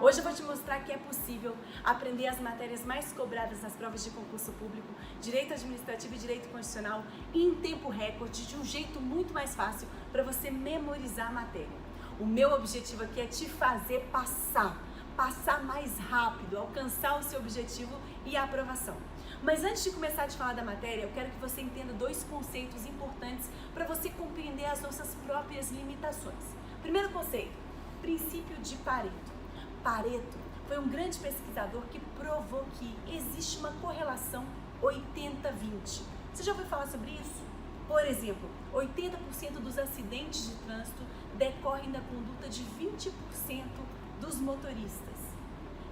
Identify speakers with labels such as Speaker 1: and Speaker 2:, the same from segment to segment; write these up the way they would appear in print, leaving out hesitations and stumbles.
Speaker 1: Hoje eu vou te mostrar que é possível aprender as matérias mais cobradas nas provas de concurso público, direito administrativo e direito constitucional, em tempo recorde, de um jeito muito mais fácil para você memorizar a matéria. O meu objetivo aqui é te fazer passar mais rápido, alcançar o seu objetivo e a aprovação. Mas antes de começar a te falar da matéria, eu quero que você entenda dois conceitos importantes para você compreender as nossas próprias limitações. Primeiro conceito, princípio de Pareto. Pareto foi um grande pesquisador que provou que existe uma correlação 80-20. Você já ouviu falar sobre isso? Por exemplo, 80% dos acidentes de trânsito decorrem da conduta de 20% dos motoristas.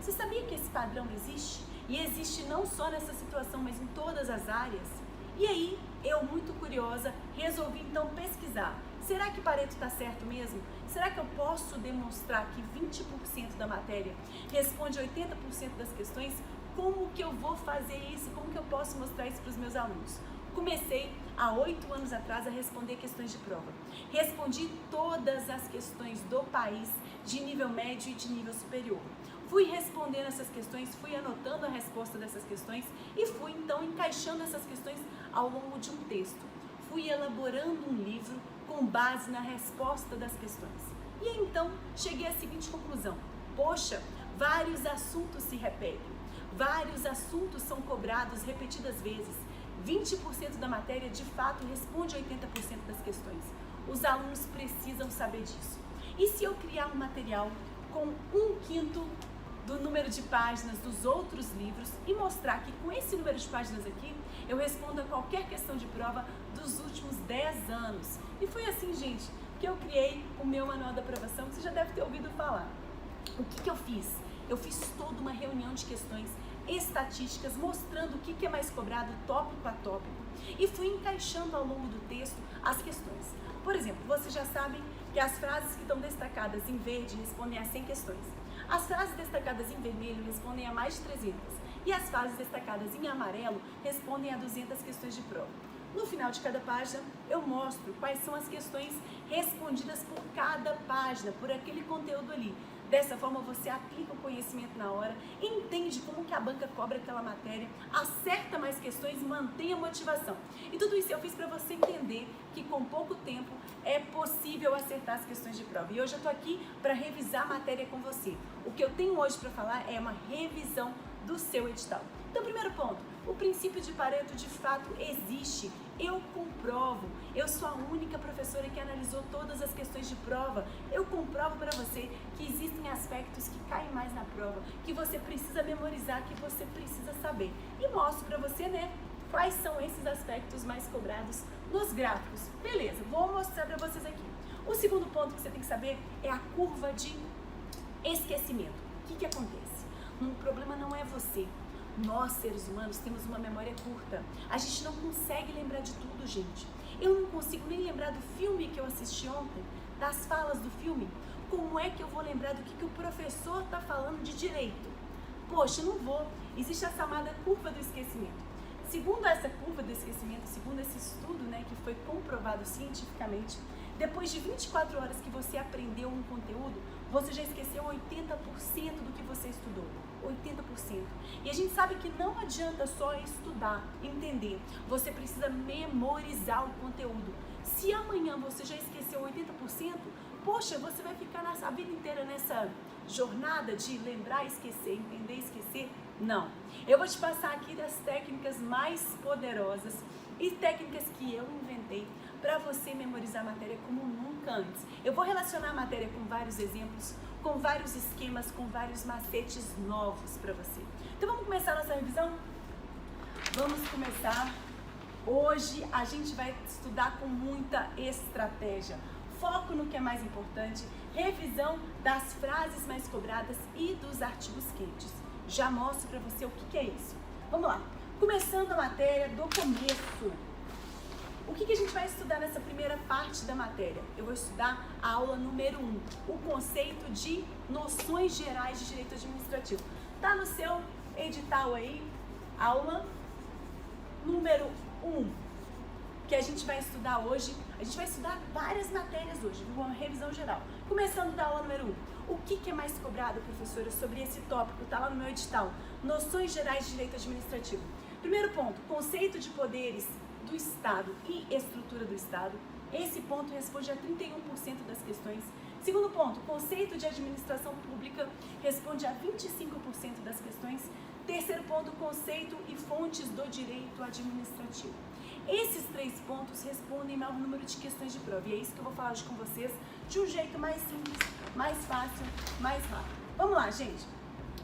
Speaker 1: Você sabia que esse padrão existe? E existe não só nessa situação, mas em todas as áreas? E aí, eu muito curiosa, resolvi então pesquisar. Será que Pareto está certo mesmo? Será que eu posso demonstrar que 20% da matéria responde 80% das questões? Como que eu vou fazer isso? Como que eu posso mostrar isso para os meus alunos? Comecei há 8 anos atrás a responder questões de prova. Respondi todas as questões do país de nível médio e de nível superior. Fui respondendo essas questões, fui anotando a resposta dessas questões e fui então encaixando essas questões ao longo de um texto. Fui elaborando um livro com base na resposta das questões. E aí, então cheguei à seguinte conclusão: poxa, vários assuntos se repetem, vários assuntos são cobrados repetidas vezes. 20% da matéria de fato responde 80% das questões. Os alunos precisam saber disso. E se eu criar um material com 1/5 do número de páginas dos outros livros e mostrar que com esse número de páginas aqui eu respondo a qualquer questão de prova dos últimos 10 anos. E foi assim, gente, que eu criei o meu manual da aprovação, que você já deve ter ouvido falar. O que eu fiz? Eu fiz toda uma reunião de questões estatísticas mostrando o que é mais cobrado tópico a tópico e fui encaixando ao longo do texto as questões. Por exemplo, vocês já sabem que as frases que estão destacadas em verde respondem a 100 questões. As frases destacadas em vermelho respondem a mais de 300 e as frases destacadas em amarelo respondem a 200 questões de prova. No final de cada página, eu mostro quais são as questões respondidas por cada página, por aquele conteúdo ali. Dessa forma, você aplica o conhecimento na hora, entende como que a banca cobra aquela matéria, acerta mais questões e mantém a motivação. E tudo isso eu fiz para você entender que com pouco tempo é possível acertar as questões de prova. E hoje eu estou aqui para revisar a matéria com você. O que eu tenho hoje para falar é uma revisão do seu edital. Então, primeiro ponto, o princípio de Pareto de fato existe. Eu comprovo, eu sou a única professora que analisou todas as questões de prova. Eu comprovo para você que existem aspectos que caem mais na prova, que você precisa memorizar, que você precisa saber. E mostro para você, né, quais são esses aspectos mais cobrados nos gráficos. Beleza, vou mostrar para vocês aqui. O segundo ponto que você tem que saber é a curva de esquecimento. O que acontece? O problema não é você. Nós, seres humanos, temos uma memória curta. A gente não consegue lembrar de tudo, gente. Eu não consigo nem lembrar do filme que eu assisti ontem, das falas do filme. Como é que eu vou lembrar do que o professor está falando de direito? Poxa, não vou. Existe a chamada curva do esquecimento. Segundo essa curva do esquecimento, segundo esse estudo, né, que foi comprovado cientificamente, depois de 24 horas que você aprendeu um conteúdo, você já esqueceu 80% do que você estudou. 80%. E a gente sabe que não adianta só estudar, entender. Você precisa memorizar o conteúdo. Se amanhã você já esqueceu 80%, poxa, você vai ficar a vida inteira nessa jornada de lembrar, esquecer, entender, esquecer? Não. Eu vou te passar aqui das técnicas mais poderosas e técnicas que eu inventei para você memorizar a matéria como nunca antes. Eu vou relacionar a matéria com vários exemplos, com vários esquemas, com vários macetes novos para você. Então vamos começar a nossa revisão? Vamos começar. Hoje a gente vai estudar com muita estratégia. Foco no que é mais importante, revisão das frases mais cobradas e dos artigos quentes. Já mostro para você o que é isso. Vamos lá. Começando a matéria do começo. O que a gente vai estudar nessa primeira parte da matéria? Eu vou estudar a aula número 1, o conceito de noções gerais de direito administrativo. Tá no seu edital aí, aula número 1. que a gente vai estudar hoje. A gente vai estudar várias matérias hoje, uma revisão geral. Começando da aula número 1. O que é mais cobrado, professora, sobre esse tópico? Está lá no meu edital. Noções gerais de direito administrativo. Primeiro ponto, conceito de poderes do Estado e estrutura do Estado. Esse ponto responde a 31% das questões. Segundo ponto, conceito de administração pública responde a 25% das questões. Terceiro ponto, conceito e fontes do direito administrativo. Esses 3 pontos respondem ao maior número de questões de prova. E é isso que eu vou falar hoje com vocês de um jeito mais simples, mais fácil, mais rápido. Vamos lá, gente.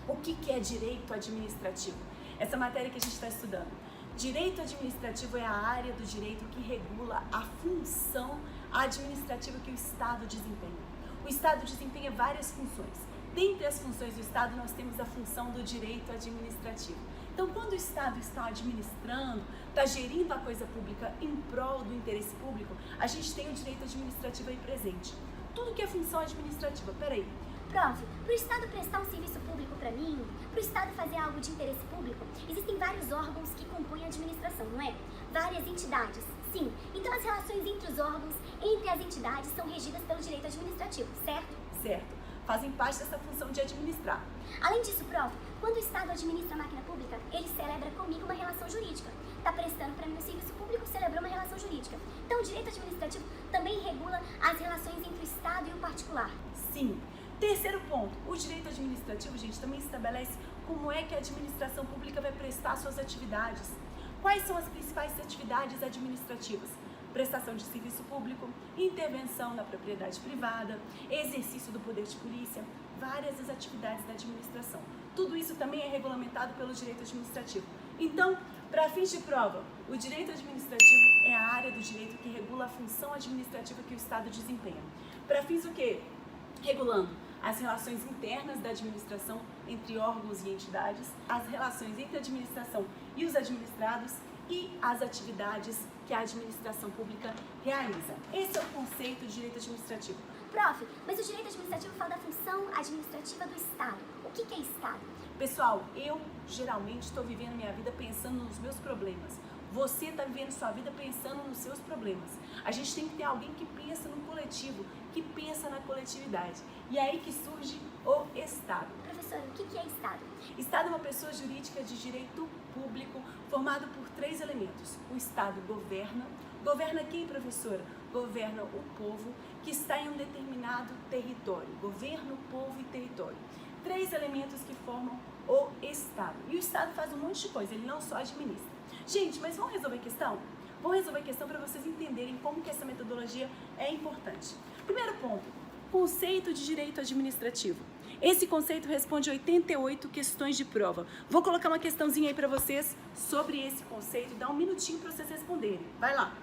Speaker 1: O que é direito administrativo? Essa matéria que a gente está estudando. Direito administrativo é a área do direito que regula a função administrativa que o Estado desempenha. O Estado desempenha várias funções. Dentre as funções do Estado, nós temos a função do direito administrativo. Então, quando o Estado está administrando, está gerindo a coisa pública em prol do interesse público, a gente tem o direito administrativo aí presente. Tudo que é função administrativa, peraí.
Speaker 2: Prof, para o Estado prestar um serviço público para mim, para o Estado fazer algo de interesse público, existem vários órgãos que compõem a administração, não é? Várias entidades, sim. Então as relações entre os órgãos, entre as entidades, são regidas pelo direito administrativo, certo?
Speaker 1: Certo. Fazem parte dessa função de administrar.
Speaker 2: Além disso, prof, quando o Estado administra a máquina pública, ele celebra comigo uma relação jurídica. Está prestando para mim um serviço público, celebrou uma relação jurídica. Então o direito administrativo também regula as relações entre o Estado e o particular.
Speaker 1: Sim. Terceiro ponto, o direito administrativo, gente, também estabelece como é que a administração pública vai prestar suas atividades. Quais são as principais atividades administrativas? Prestação de serviço público, intervenção na propriedade privada, exercício do poder de polícia, várias das atividades da administração. Tudo isso também é regulamentado pelo direito administrativo. Então, para fins de prova, o direito administrativo é a área do direito que regula a função administrativa que o Estado desempenha. Para fins do quê? Regulando as relações internas da administração entre órgãos e entidades, as relações entre a administração e os administrados e as atividades que a administração pública realiza. Esse é o conceito de direito administrativo.
Speaker 2: Prof, mas o direito administrativo fala da função administrativa do Estado. O que é Estado?
Speaker 1: Pessoal, eu geralmente estou vivendo minha vida pensando nos meus problemas. Você está vivendo sua vida pensando nos seus problemas. A gente tem que ter alguém que pensa no coletivo, que pensa na coletividade. E é aí que surge o Estado.
Speaker 2: Professora, o que é Estado?
Speaker 1: Estado é uma pessoa jurídica de direito público formado por 3 elementos. O Estado governa. Governa quem, professora? Governa o povo que está em um determinado território. Governo, povo e território. 3 elementos que formam o Estado. E o Estado faz um monte de coisa, ele não só administra. Gente, mas vamos resolver a questão? Vamos resolver a questão para vocês entenderem como que essa metodologia é importante. Primeiro ponto, conceito de direito administrativo. Esse conceito responde 88 questões de prova. Vou colocar uma questãozinha aí para vocês sobre esse conceito, dá um minutinho para vocês responderem. Vai lá.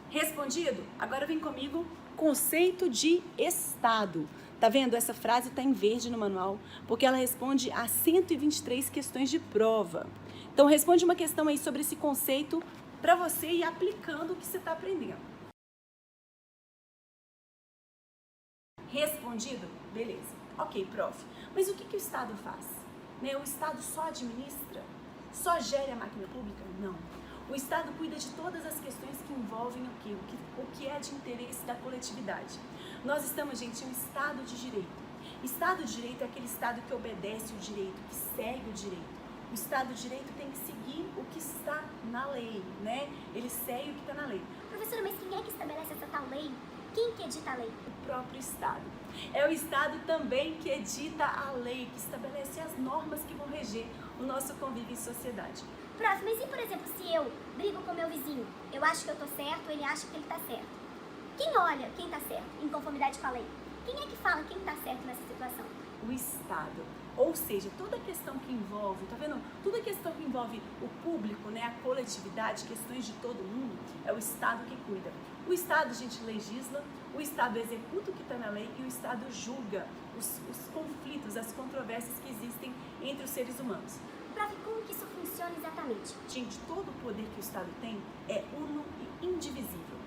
Speaker 1: Respondido? Agora vem comigo, conceito de Estado. Tá vendo? Essa frase está em verde no manual, porque ela responde a 123 questões de prova. Então, responde uma questão aí sobre esse conceito para você ir aplicando o que você está aprendendo. Respondido? Beleza. Ok, prof. Mas o que o Estado faz? Né? O Estado só administra? Só gere a máquina pública? Não. O Estado cuida de todas as questões que envolvem o quê? O que é de interesse da coletividade. Nós estamos, gente, em um Estado de Direito. Estado de Direito é aquele Estado que obedece o direito, que segue o direito. O Estado de Direito tem que seguir o que está na lei, né? Ele segue o que está na lei.
Speaker 2: Professora, mas quem é que estabelece essa tal lei? Quem que edita a lei?
Speaker 1: O próprio Estado. É o Estado também que edita a lei, que estabelece as normas que vão reger o nosso convívio em sociedade.
Speaker 2: Prof, mas e, por exemplo, se eu brigo com meu vizinho, eu acho que eu tô certo, ele acha que ele tá certo. Quem olha quem tá certo, em conformidade com a lei? Quem é que fala quem tá certo nessa situação?
Speaker 1: O Estado. Ou seja, toda a questão que envolve, tá vendo? Toda a questão que envolve o público, né, a coletividade, questões de todo mundo, é o Estado que cuida. O Estado, gente, legisla, o Estado executa o que está na lei e o Estado julga os conflitos, as controvérsias que existem entre os seres humanos.
Speaker 2: Prof, como que isso funciona exatamente?
Speaker 1: Gente, todo o poder que o Estado tem é uno e indivisível.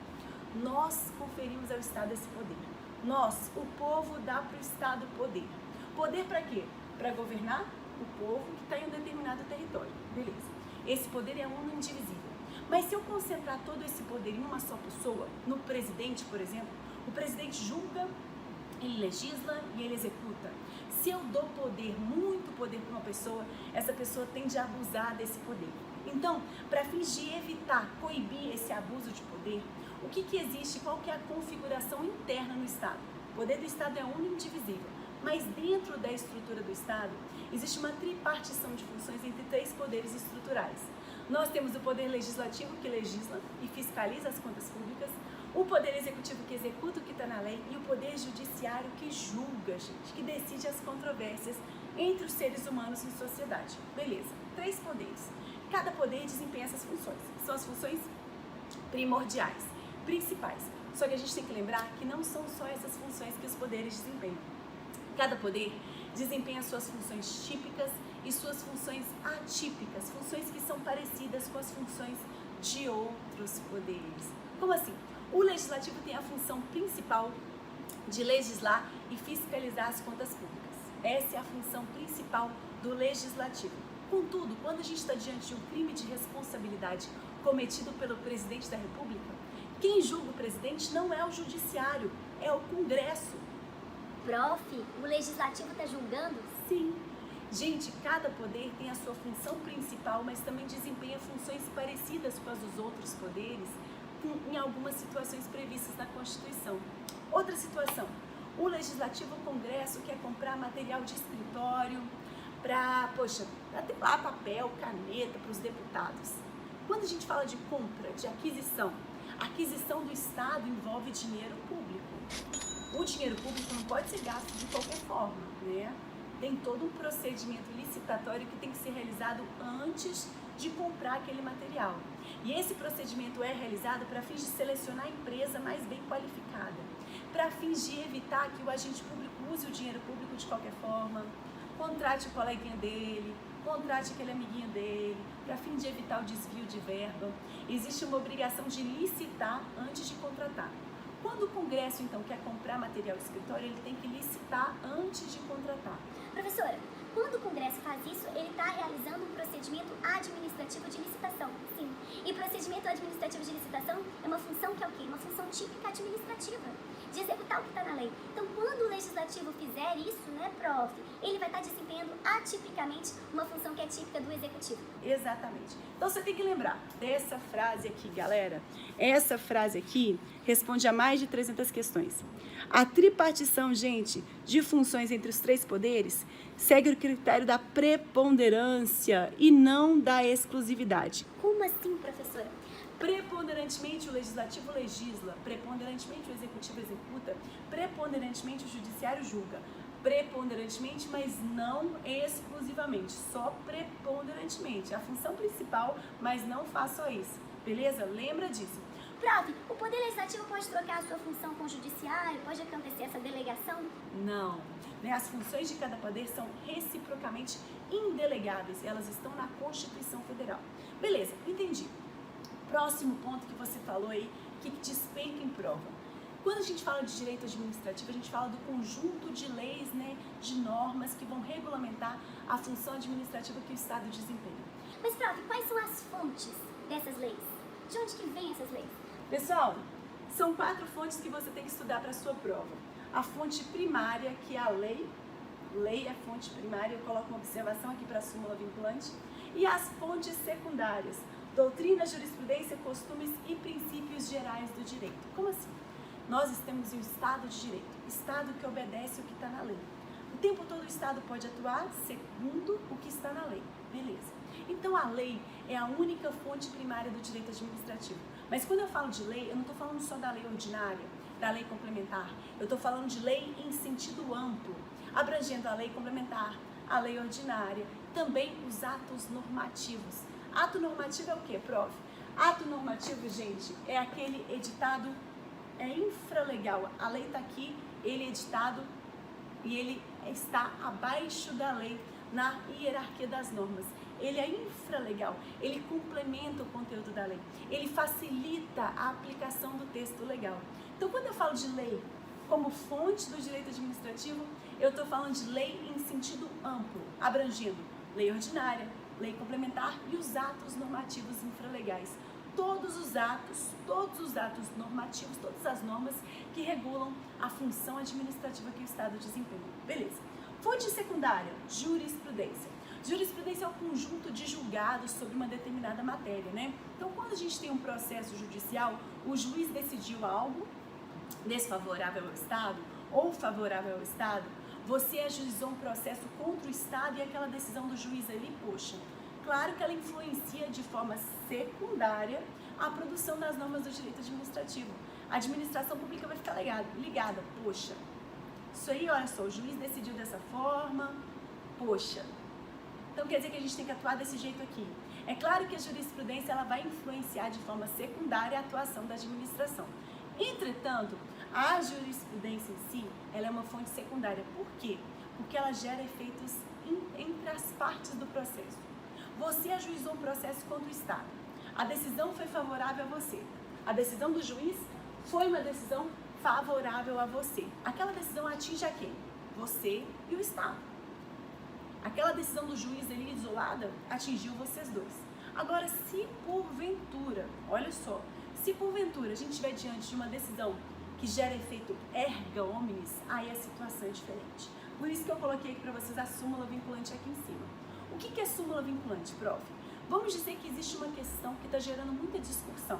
Speaker 1: Nós conferimos ao Estado esse poder. Nós, o povo, dá para o Estado poder. Poder para quê? Para governar o povo que está em um determinado território. Beleza. esse poder é uno e indivisível. Mas se eu concentrar todo esse poder em uma só pessoa, no presidente, por exemplo, o presidente julga, ele legisla e ele executa. Se eu dou poder, muito poder para uma pessoa, essa pessoa tende a abusar desse poder. Então, para fins de evitar, coibir esse abuso de poder, o que existe, qual que é a configuração interna no Estado? O poder do Estado é único e indivisível, mas dentro da estrutura do Estado, existe uma tripartição de funções entre 3 poderes estruturais. Nós temos o poder legislativo, que legisla e fiscaliza as contas públicas, o poder executivo, que executa o que está na lei, e o poder judiciário, que julga, gente, que decide as controvérsias entre os seres humanos em sociedade. Beleza, 3 poderes. Cada poder desempenha essas funções. São as funções primordiais, principais. Só que a gente tem que lembrar que não são só essas funções que os poderes desempenham. Cada poder desempenha suas funções típicas e suas funções atípicas, funções que são parecidas com as funções de outros poderes. Como assim? O legislativo tem a função principal de legislar e fiscalizar as contas públicas. Essa é a função principal do legislativo. Contudo, quando a gente está diante de um crime de responsabilidade cometido pelo presidente da República, quem julga o presidente não é o judiciário, é o Congresso.
Speaker 2: Prof, o legislativo está julgando?
Speaker 1: Sim. Gente, cada poder tem a sua função principal, mas também desempenha funções parecidas com as dos outros poderes em algumas situações previstas na Constituição. Outra situação, o legislativo, o Congresso, quer comprar material de escritório para ter lá papel, caneta para os deputados. Quando a gente fala de compra, de aquisição, a aquisição do Estado envolve dinheiro público. O dinheiro público não pode ser gasto de qualquer forma, né? Tem todo um procedimento licitatório que tem que ser realizado antes de comprar aquele material. E esse procedimento é realizado para fins de selecionar a empresa mais bem qualificada, para fins de evitar que o agente público use o dinheiro público de qualquer forma, contrate o coleguinha dele, contrate aquele amiguinho dele, para fim de evitar o desvio de verba. Existe uma obrigação de licitar antes de contratar. Quando o Congresso, então, quer comprar material de escritório, ele tem que licitar antes de contratar.
Speaker 2: Professora, quando o Congresso faz isso, ele está realizando um procedimento administrativo de licitação. Sim. E procedimento administrativo de licitação é uma função que é o quê? Uma função típica administrativa, de executar o que está na lei. Então, quando o legislativo fizer isso, né, prof, ele vai estar desempenhando atipicamente uma função que é típica do executivo.
Speaker 1: Exatamente. Então, você tem que lembrar dessa frase aqui, galera. Essa frase aqui responde a mais de 300 questões. A tripartição, gente, de funções entre os 3 poderes segue o critério da preponderância e não da exclusividade.
Speaker 2: Como assim, professora?
Speaker 1: Preponderantemente o legislativo legisla, preponderantemente o executivo executa, preponderantemente o judiciário julga, preponderantemente, mas não exclusivamente, só preponderantemente. A função principal, mas não faz só isso, beleza? Lembra disso.
Speaker 2: Prof, o Poder Legislativo pode trocar a sua função com o Judiciário? Pode acontecer essa delegação?
Speaker 1: Não. As funções de cada poder são reciprocamente indelegáveis. Elas estão na Constituição Federal. Beleza, entendi. Próximo ponto que você falou aí, que despenca em prova. Quando a gente fala de direito administrativo, a gente fala do conjunto de leis, né, de normas que vão regulamentar a função administrativa que o Estado desempenha.
Speaker 2: Mas, prof, quais são as fontes dessas leis? De onde que vêm essas leis?
Speaker 1: Pessoal, são 4 fontes que você tem que estudar para a sua prova. A fonte primária, que é a lei. Lei é fonte primária, eu coloco uma observação aqui para a súmula vinculante. E as fontes secundárias, doutrina, jurisprudência, costumes e princípios gerais do direito. Como assim? Nós temos um Estado de Direito, Estado que obedece o que está na lei. O tempo todo o Estado pode atuar segundo o que está na lei, beleza. Então a lei é a única fonte primária do direito administrativo. Mas quando eu falo de lei, eu não estou falando só da lei ordinária, da lei complementar. Eu estou falando de lei em sentido amplo, abrangendo a lei complementar, a lei ordinária, também os atos normativos. Ato normativo é o quê, prof? Ato normativo, gente, é aquele editado infralegal. A lei está aqui, ele é editado e ele está abaixo da lei na hierarquia das normas. Ele é infralegal, ele complementa o conteúdo da lei, ele facilita a aplicação do texto legal. Então, quando eu falo de lei como fonte do direito administrativo, eu estou falando de lei em sentido amplo, abrangendo lei ordinária, lei complementar e os atos normativos infralegais. Todos os atos normativos, todas as normas que regulam a função administrativa que o Estado desempenha. Beleza. Fonte secundária, jurisprudência. Jurisprudência é o conjunto de julgados sobre uma determinada matéria, né? Então, quando a gente tem um processo judicial, o juiz decidiu algo desfavorável ao Estado ou favorável ao Estado, você ajuizou um processo contra o Estado e aquela decisão do juiz ali, poxa, claro que ela influencia de forma secundária a produção das normas do direito administrativo. A administração pública vai ficar ligada, poxa, isso aí, olha só, o juiz decidiu dessa forma, poxa. Então quer dizer que a gente tem que atuar desse jeito aqui. É claro que a jurisprudência ela vai influenciar de forma secundária a atuação da administração. Entretanto, a jurisprudência em si, ela é uma fonte secundária. Por quê? Porque ela gera efeitos entre as partes do processo. Você ajuizou um processo contra o Estado. A decisão foi favorável a você. A decisão do juiz foi uma decisão favorável a você. Aquela decisão atinge a quem? Você e o Estado. Aquela decisão do juiz ali isolada atingiu vocês dois. Agora, se porventura, olha só, se porventura a gente estiver diante de uma decisão que gera efeito erga omnes, aí a situação é diferente. Por isso que eu coloquei aqui para vocês a súmula vinculante aqui em cima. O que é súmula vinculante, prof? Vamos dizer que existe uma questão que está gerando muita discussão.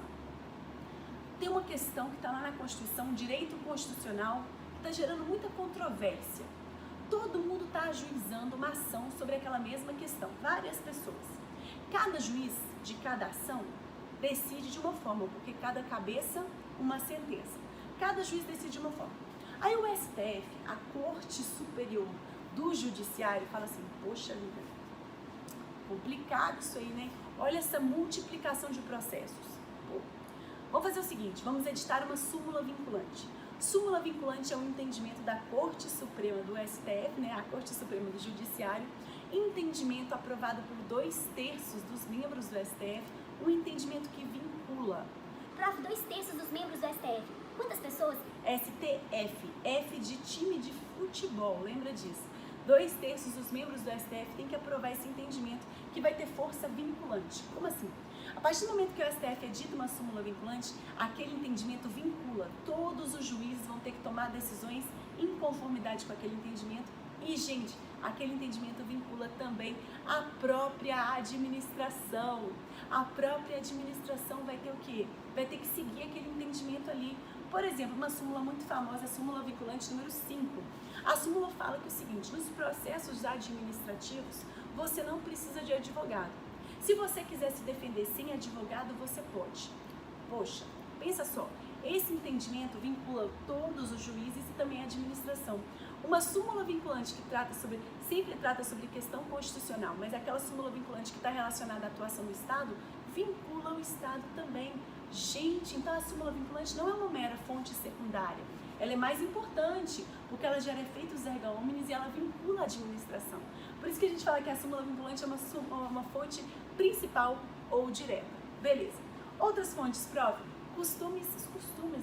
Speaker 1: Tem uma questão que está lá na Constituição, um direito constitucional, que está gerando muita controvérsia. Todo mundo está ajuizando uma ação sobre aquela mesma questão, várias pessoas. Cada juiz de cada ação decide de uma forma, porque cada cabeça, uma sentença. Cada juiz decide de uma forma. Aí o STF, a Corte Superior do Judiciário, fala assim, poxa vida, complicado isso aí, né? Olha essa multiplicação de processos. Pô. Vamos fazer o seguinte, vamos editar uma súmula vinculante. Súmula vinculante é um entendimento da Corte Suprema do STF, né, a Corte Suprema do Judiciário, entendimento aprovado por 2/3 dos membros do STF, um entendimento que vincula.
Speaker 2: Prof, 2/3 dos membros do STF. Quantas pessoas?
Speaker 1: STF, F de time de futebol, lembra disso? 2/3 dos membros do STF têm que aprovar esse entendimento que vai ter força vinculante. Como assim? A partir do momento que o STF edita uma súmula vinculante, aquele entendimento vincula. Todos os juízes vão ter que tomar decisões em conformidade com aquele entendimento. E, gente, aquele entendimento vincula também a própria administração. A própria administração vai ter o quê? Vai ter que seguir aquele entendimento ali. Por exemplo, uma súmula muito famosa, a súmula vinculante número 5. A súmula fala que é o seguinte, nos processos administrativos, você não precisa de advogado. Se você quiser se defender sem advogado, você pode. Poxa, pensa só, esse entendimento vincula todos os juízes e também a administração. Uma súmula vinculante que sempre trata sobre questão constitucional, mas aquela súmula vinculante que está relacionada à atuação do Estado, vincula o Estado também. Gente, então a súmula vinculante não é uma mera fonte secundária. Ela é mais importante, porque ela gera efeitos erga omnes e ela vincula a administração. Por isso que a gente fala que a súmula vinculante é uma fonte principal ou direta. Beleza. Outras fontes, prof. Costumes,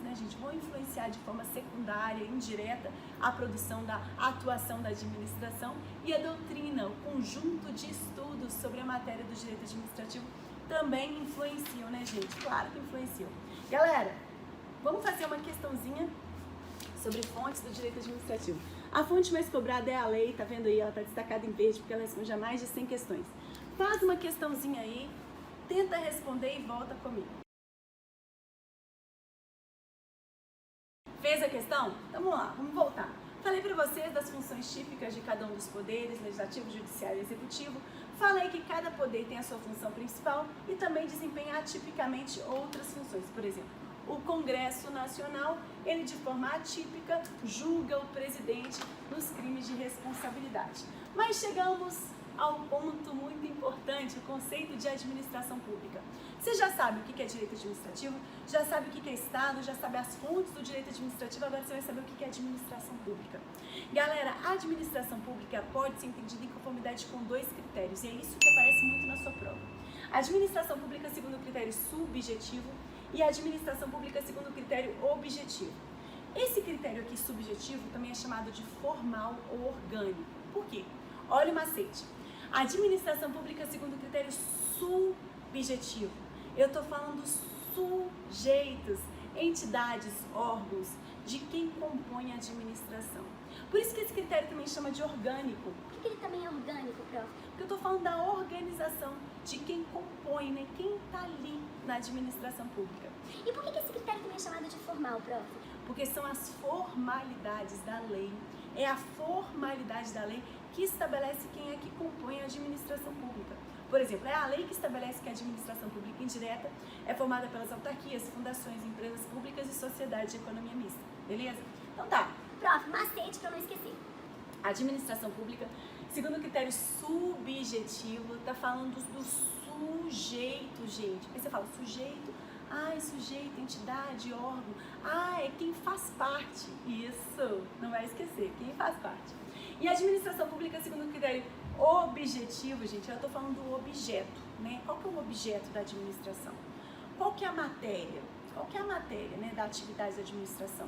Speaker 1: né, gente, vão influenciar de forma secundária, indireta, a produção da atuação da administração e a doutrina, o conjunto de estudos sobre a matéria do direito administrativo também influenciam, né, gente? Claro que influenciam. Galera, vamos fazer uma questãozinha sobre fontes do direito administrativo. A fonte mais cobrada é a lei, tá vendo aí? Ela tá destacada em verde porque ela responde a mais de 100 questões. Faz uma questãozinha aí, tenta responder e volta comigo. Fez a questão? Então vamos lá, vamos voltar. Falei para vocês das funções típicas de cada um dos poderes, legislativo, judiciário e executivo. Falei que cada poder tem a sua função principal e também desempenha atipicamente outras funções. Por exemplo, o Congresso Nacional, ele de forma atípica julga o presidente nos crimes de responsabilidade. Mas chegamos ao ponto muito importante, o conceito de administração pública. Você já sabe o que é direito administrativo, já sabe o que é Estado, já sabe as fontes do direito administrativo, agora você vai saber o que é administração pública. Galera, a administração pública pode ser entendida em conformidade com 2 critérios, e é isso que aparece muito na sua prova. A administração pública segundo o critério subjetivo e a administração pública segundo o critério objetivo. Esse critério aqui subjetivo também é chamado de formal ou orgânico. Por quê? Olha o macete. Administração pública segundo critério subjetivo. Eu estou falando sujeitos, entidades, órgãos, de quem compõe a administração. Por isso que esse critério também chama de orgânico.
Speaker 2: Por que ele também é orgânico, prof?
Speaker 1: Porque eu estou falando da organização, de quem compõe, né? Quem está ali na administração pública.
Speaker 2: E por que esse critério também é chamado de formal, prof?
Speaker 1: Porque são as formalidades da lei. É a formalidade da lei que estabelece quem é que compõe a administração pública. Por exemplo, é a lei que estabelece que a administração pública indireta é formada pelas autarquias, fundações, empresas públicas e sociedades de economia mista. Beleza? Então tá.
Speaker 2: Prof, macete pra eu não esquecer.
Speaker 1: A administração pública, segundo o critério subjetivo, tá falando do sujeito, gente. Aí você fala sujeito, sujeito, entidade, órgão. É quem faz parte. Isso, não vai esquecer, quem faz parte. E a administração pública, segundo o critério objetivo, gente, eu estou falando do objeto, né? Qual que é o objeto da administração? Qual que é a matéria? Qual que é a matéria, né, da atividade da administração?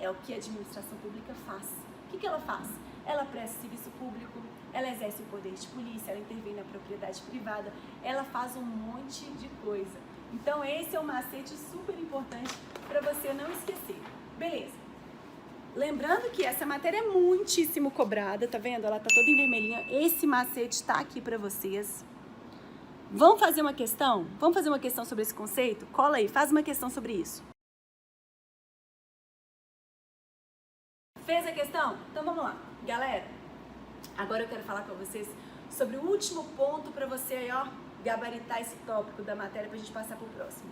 Speaker 1: É o que a administração pública faz. O que ela faz? Ela presta serviço público, ela exerce o poder de polícia, ela intervém na propriedade privada, ela faz um monte de coisa. Então esse é um macete super importante para você não esquecer. Beleza. Lembrando que essa matéria é muitíssimo cobrada, tá vendo? Ela tá toda em vermelhinha. Esse macete tá aqui para vocês. Vamos fazer uma questão? Vamos fazer uma questão sobre esse conceito? Cola aí, faz uma questão sobre isso. Fez a questão? Então vamos lá. Galera, agora eu quero falar com vocês sobre o último ponto para você aí, ó, gabaritar esse tópico da matéria pra gente passar pro próximo.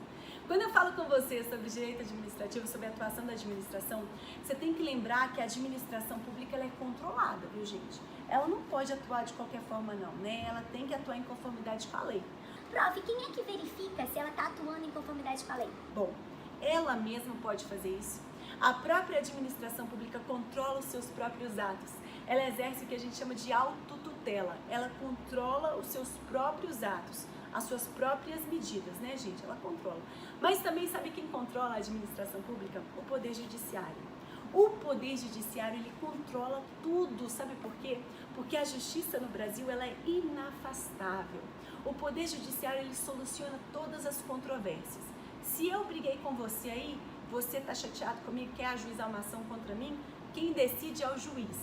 Speaker 1: Quando eu falo com você sobre direito administrativo, sobre a atuação da administração, você tem que lembrar que a administração pública ela é controlada, viu, gente? Ela não pode atuar de qualquer forma, não, né? Ela tem que atuar em conformidade com a lei.
Speaker 2: Prof, quem é que verifica se ela está atuando em conformidade com a lei?
Speaker 1: Bom, ela mesma pode fazer isso. A própria administração pública controla os seus próprios atos. Ela exerce o que a gente chama de autotutela. Ela controla os seus próprios atos, as suas próprias medidas, né, gente? Ela controla. Mas também sabe quem controla a administração pública? O Poder Judiciário. O Poder Judiciário, ele controla tudo, sabe por quê? Porque a justiça no Brasil, ela é inafastável. O Poder Judiciário, ele soluciona todas as controvérsias. Se eu briguei com você aí, você tá chateado comigo, quer ajuizar uma ação contra mim, quem decide é o juiz.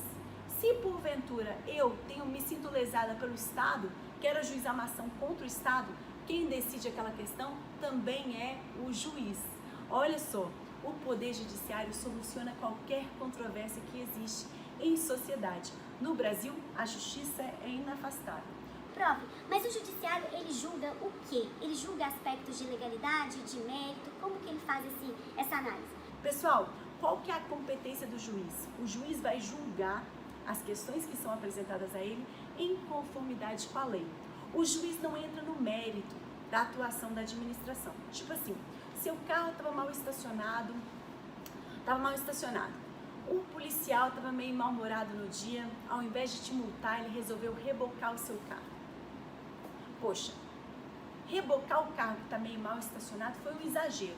Speaker 1: Se porventura eu me sinto lesada pelo Estado, quero ajuizar uma ação contra o Estado, quem decide aquela questão também é o juiz. Olha só, o Poder Judiciário soluciona qualquer controvérsia que existe em sociedade. No Brasil, a justiça é inafastável.
Speaker 2: Prof, mas o judiciário, ele julga o quê? Ele julga aspectos de legalidade, de mérito? Como que ele faz essa análise?
Speaker 1: Pessoal, qual que é a competência do juiz? O juiz vai julgar as questões que são apresentadas a ele em conformidade com a lei. O juiz não entra no mérito da atuação da administração. Tipo assim, seu carro estava mal estacionado, o policial estava meio mal-humorado no dia, ao invés de te multar, ele resolveu rebocar o seu carro. Poxa, rebocar o carro que está meio mal estacionado foi um exagero.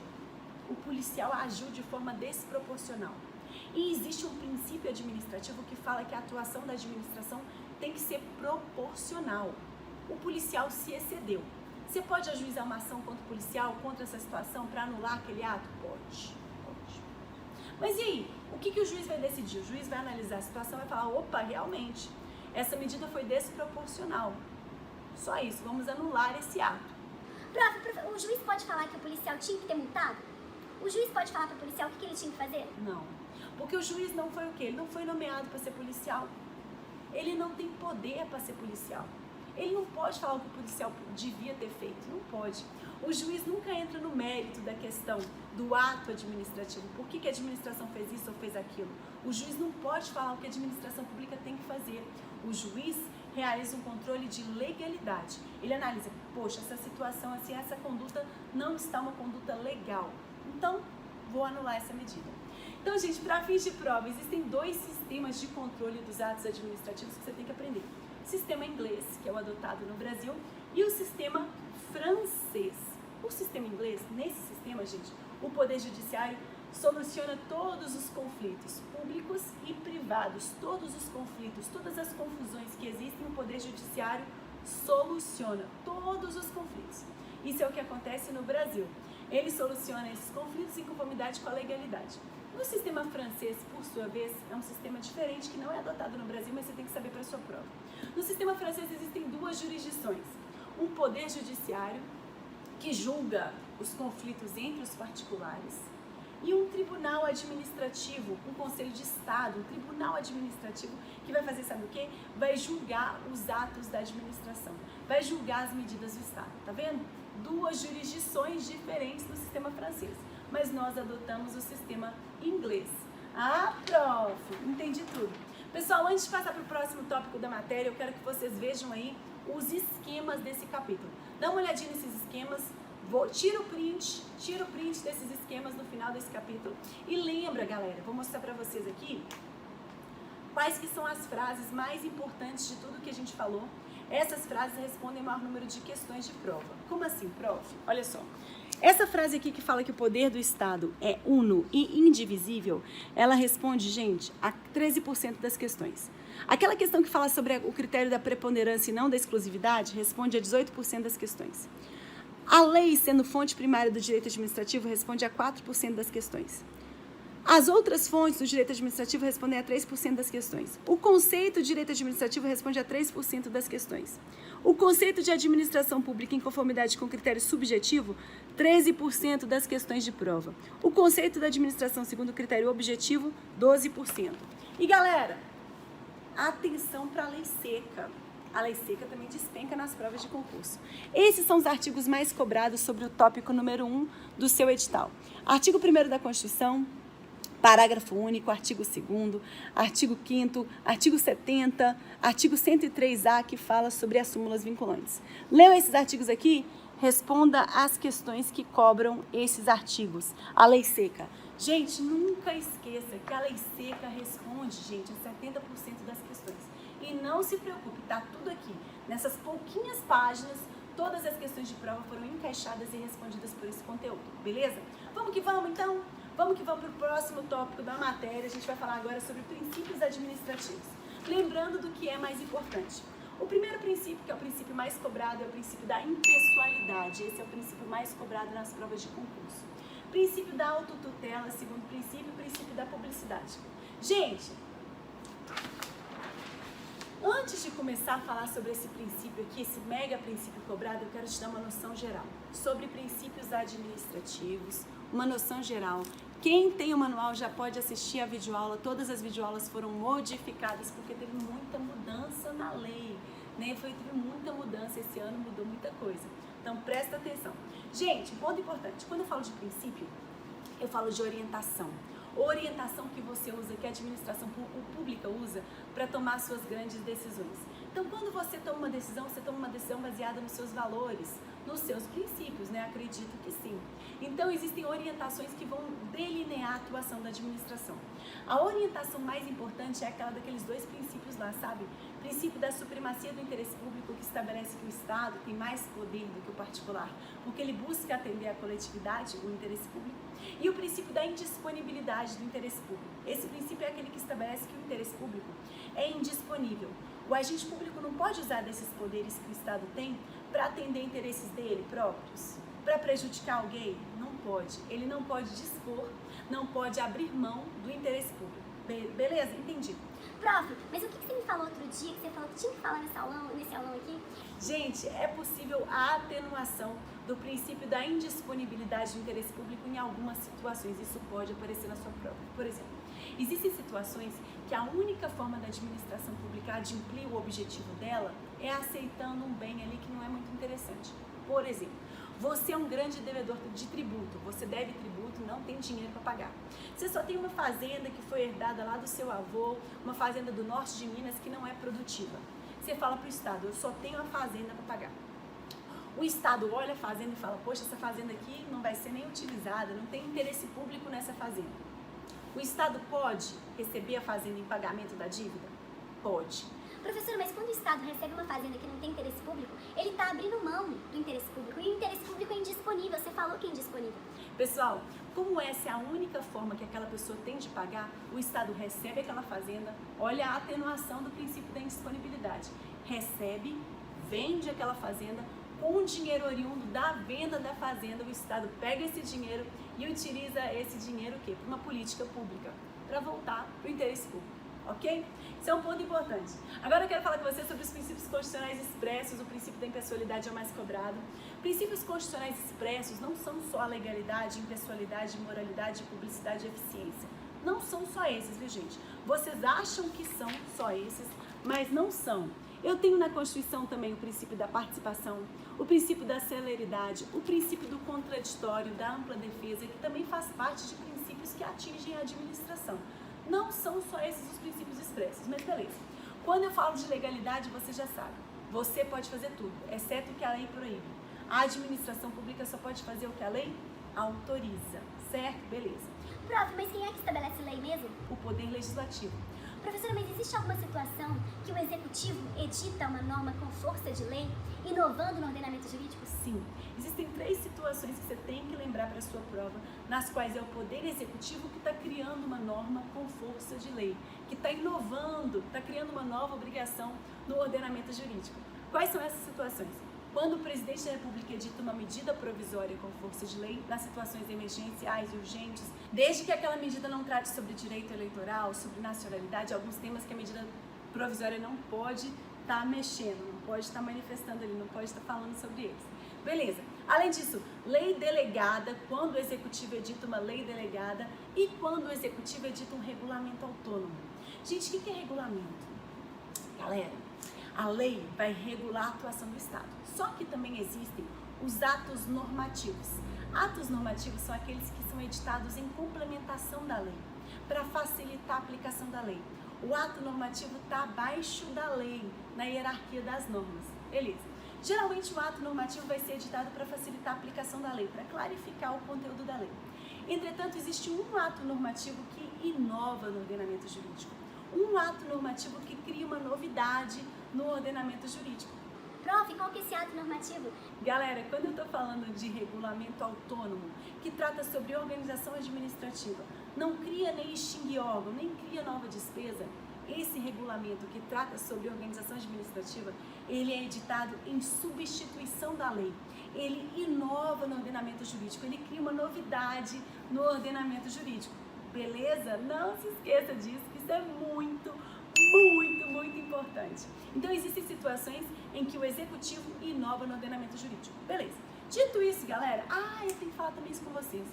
Speaker 1: O policial agiu de forma desproporcional. E existe um princípio administrativo que fala que a atuação da administração tem que ser proporcional. O policial se excedeu. Você pode ajuizar uma ação contra o policial, contra essa situação, para anular aquele ato? Pode. Mas e aí? O que o juiz vai decidir? O juiz vai analisar a situação e vai falar, opa, realmente, essa medida foi desproporcional. Só isso, vamos anular esse ato.
Speaker 2: Prof, o juiz pode falar que o policial tinha que ter multado? O juiz pode falar para o policial o que ele tinha que fazer?
Speaker 1: Não, porque o juiz não foi o quê? Ele não foi nomeado para ser policial. Ele não tem poder para ser policial. Ele não pode falar o que o policial devia ter feito, não pode. O juiz nunca entra no mérito da questão do ato administrativo. Por que a administração fez isso ou fez aquilo? O juiz não pode falar o que a administração pública tem que fazer. O juiz realiza um controle de legalidade. Ele analisa, poxa, essa situação, assim, essa conduta não está uma conduta legal. Então, vou anular essa medida. Então, gente, para fins de prova, existem 2 sistemas de controle dos atos administrativos que você tem que aprender. O sistema inglês, que é o adotado no Brasil, e o sistema francês. O sistema inglês, nesse sistema, gente, o Poder Judiciário soluciona todos os conflitos públicos e privados, todos os conflitos, todas as confusões que existem, o Poder Judiciário soluciona todos os conflitos. Isso é o que acontece no Brasil. Ele soluciona esses conflitos em conformidade com a legalidade. No sistema francês, por sua vez, é um sistema diferente que não é adotado no Brasil, mas você tem que saber para a sua prova. No sistema francês existem duas jurisdições. Um poder judiciário, que julga os conflitos entre os particulares, e um tribunal administrativo, um conselho de Estado, um tribunal administrativo que vai fazer, sabe o quê? Vai julgar os atos da administração, vai julgar as medidas do Estado, tá vendo? Duas jurisdições diferentes no sistema francês, mas nós adotamos o sistema inglês. Ah, prof, entendi tudo. Pessoal, antes de passar para o próximo tópico da matéria, eu quero que vocês vejam aí os esquemas desse capítulo. Dá uma olhadinha nesses esquemas. Tira o print desses esquemas no final desse capítulo. E lembra, galera, vou mostrar para vocês aqui quais que são as frases mais importantes de tudo que a gente falou. Essas frases respondem o maior número de questões de prova. Como assim, prof? Olha só. Essa frase aqui que fala que o poder do Estado é uno e indivisível, ela responde, gente, a 13% das questões. Aquela questão que fala sobre o critério da preponderância e não da exclusividade, responde a 18% das questões. A lei, sendo fonte primária do direito administrativo, responde a 4% das questões. As outras fontes do direito administrativo respondem a 3% das questões. O conceito de direito administrativo responde a 3% das questões. O conceito de administração pública em conformidade com critério subjetivo, 13% das questões de prova. O conceito da administração segundo critério objetivo, 12%. E galera, atenção para a lei seca. A lei seca também despenca nas provas de concurso. Esses são os artigos mais cobrados sobre o tópico número 1 do seu edital. Artigo 1º da Constituição, parágrafo único, artigo 2º, artigo 5º, artigo 70, artigo 103A, que fala sobre as súmulas vinculantes. Leiam esses artigos aqui, responda às questões que cobram esses artigos. A lei seca. Gente, nunca esqueça que a lei seca responde, gente, a 70% das questões. E não se preocupe, tá tudo aqui. Nessas pouquinhas páginas, todas as questões de prova foram encaixadas e respondidas por esse conteúdo, beleza? Vamos que vamos, então? Vamos que vamos para o próximo tópico da matéria. A gente vai falar agora sobre princípios administrativos. Lembrando do que é mais importante. O primeiro princípio, que é o princípio mais cobrado, é o princípio da impessoalidade. Esse é o princípio mais cobrado nas provas de concurso. Princípio da autotutela, segundo princípio, o princípio da publicidade. Gente, antes de começar a falar sobre esse princípio aqui, esse mega princípio cobrado, eu quero te dar uma noção geral sobre princípios administrativos, uma noção geral. Quem tem o manual já pode assistir a videoaula, todas as videoaulas foram modificadas porque teve muita mudança na lei, né? Teve muita mudança, esse ano mudou muita coisa. Então presta atenção. Gente, ponto importante, quando eu falo de princípio, eu falo de orientação. Orientação que você usa, que a administração pública usa para tomar suas grandes decisões. Então, quando você toma uma decisão, você toma uma decisão baseada nos seus valores, nos seus princípios, né? Acredito que sim. Então, existem orientações que vão delinear a atuação da administração. A orientação mais importante é aquela daqueles dois princípios lá, sabe? Princípio da supremacia do interesse público, que estabelece que o Estado tem mais poder do que o particular, porque ele busca atender a coletividade, o interesse público, e o princípio da indisponibilidade do interesse público. Esse princípio é aquele que estabelece que o interesse público é indisponível. O agente público não pode usar desses poderes que o Estado tem para atender interesses dele próprios, para prejudicar alguém. Não pode. Ele não pode dispor, não pode abrir mão do interesse público. Beleza? Entendi.
Speaker 2: Prof, mas o que você me falou outro dia, que você falou que tinha que falar nesse aulão aqui?
Speaker 1: Gente, é possível a atenuação do princípio da indisponibilidade do interesse público em algumas situações. Isso pode aparecer na sua prova. Por exemplo, existem situações que a única forma da administração pública adimplir o objetivo dela é aceitando um bem ali que não é muito interessante. Por exemplo, você é um grande devedor de tributo, você deve tributo, não tem dinheiro para pagar. Você só tem uma fazenda que foi herdada lá do seu avô, uma fazenda do norte de Minas que não é produtiva. Você fala para o Estado, eu só tenho a fazenda para pagar. O Estado olha a fazenda e fala, poxa, essa fazenda aqui não vai ser nem utilizada, não tem interesse público nessa fazenda. O Estado pode receber a fazenda em pagamento da dívida? Pode.
Speaker 2: Professora, mas quando o Estado recebe uma fazenda que não tem interesse público, ele está abrindo mão do interesse público. E o interesse público é indisponível. Você falou que é indisponível.
Speaker 1: Pessoal, como essa é a única forma que aquela pessoa tem de pagar, o Estado recebe aquela fazenda, olha a atenuação do princípio da indisponibilidade. Recebe, vende aquela fazenda, com o dinheiro oriundo da venda da fazenda, o Estado pega esse dinheiro e utiliza esse dinheiro o quê? Para uma política pública, para voltar para o interesse público, ok? Isso é um ponto importante. Agora eu quero falar com você sobre os princípios constitucionais expressos. O princípio da impessoalidade é o mais cobrado. Princípios constitucionais expressos não são só a legalidade, impessoalidade, moralidade, publicidade e eficiência. Não são só esses, viu, gente? Vocês acham que são só esses, mas não são. Eu tenho na Constituição também o princípio da participação, o princípio da celeridade, o princípio do contraditório, da ampla defesa, que também faz parte de princípios que atingem a administração. Não são só esses os princípios expressos, mas beleza. Quando eu falo de legalidade, você já sabe. Você pode fazer tudo, exceto o que a lei proíbe. A administração pública só pode fazer o que a lei autoriza, certo? Beleza.
Speaker 2: Prof, mas quem é que estabelece lei mesmo?
Speaker 1: O poder legislativo.
Speaker 2: Professora, mas existe alguma situação que o executivo edita uma norma com força de lei, inovando no ordenamento jurídico?
Speaker 1: Sim. Existem 3 situações que você tem que lembrar para a sua prova, nas quais é o poder executivo que está criando uma norma com força de lei, que está inovando, está criando uma nova obrigação no ordenamento jurídico. Quais são essas situações? Quando o presidente da República edita uma medida provisória com força de lei, nas situações emergenciais e urgentes, desde que aquela medida não trate sobre direito eleitoral, sobre nacionalidade, alguns temas que a medida provisória não pode estar mexendo, não pode estar manifestando ali, não pode estar falando sobre eles. Beleza. Além disso, lei delegada, quando o executivo edita uma lei delegada e quando o executivo edita um regulamento autônomo. Gente, o que é regulamento? Galera, a lei vai regular a atuação do Estado. Só que também existem os atos normativos. Atos normativos são aqueles que são editados em complementação da lei, para facilitar a aplicação da lei. O ato normativo está abaixo da lei, na hierarquia das normas. Beleza. Geralmente o ato normativo vai ser editado para facilitar a aplicação da lei, para clarificar o conteúdo da lei. Entretanto, existe um ato normativo que inova no ordenamento jurídico. Um ato normativo que cria uma novidade no ordenamento jurídico.
Speaker 2: Prof, qual que é esse ato normativo?
Speaker 1: Galera, quando eu estou falando de regulamento autônomo, que trata sobre organização administrativa, não cria nem extingue órgão, nem cria nova despesa, esse regulamento que trata sobre organização administrativa, ele é editado em substituição da lei. Ele inova no ordenamento jurídico, ele cria uma novidade no ordenamento jurídico. Beleza? Não se esqueça disso, que isso é muito importante. Então, existem situações em que o executivo inova no ordenamento jurídico. Beleza. Dito isso, galera, eu tenho que falar também isso com vocês.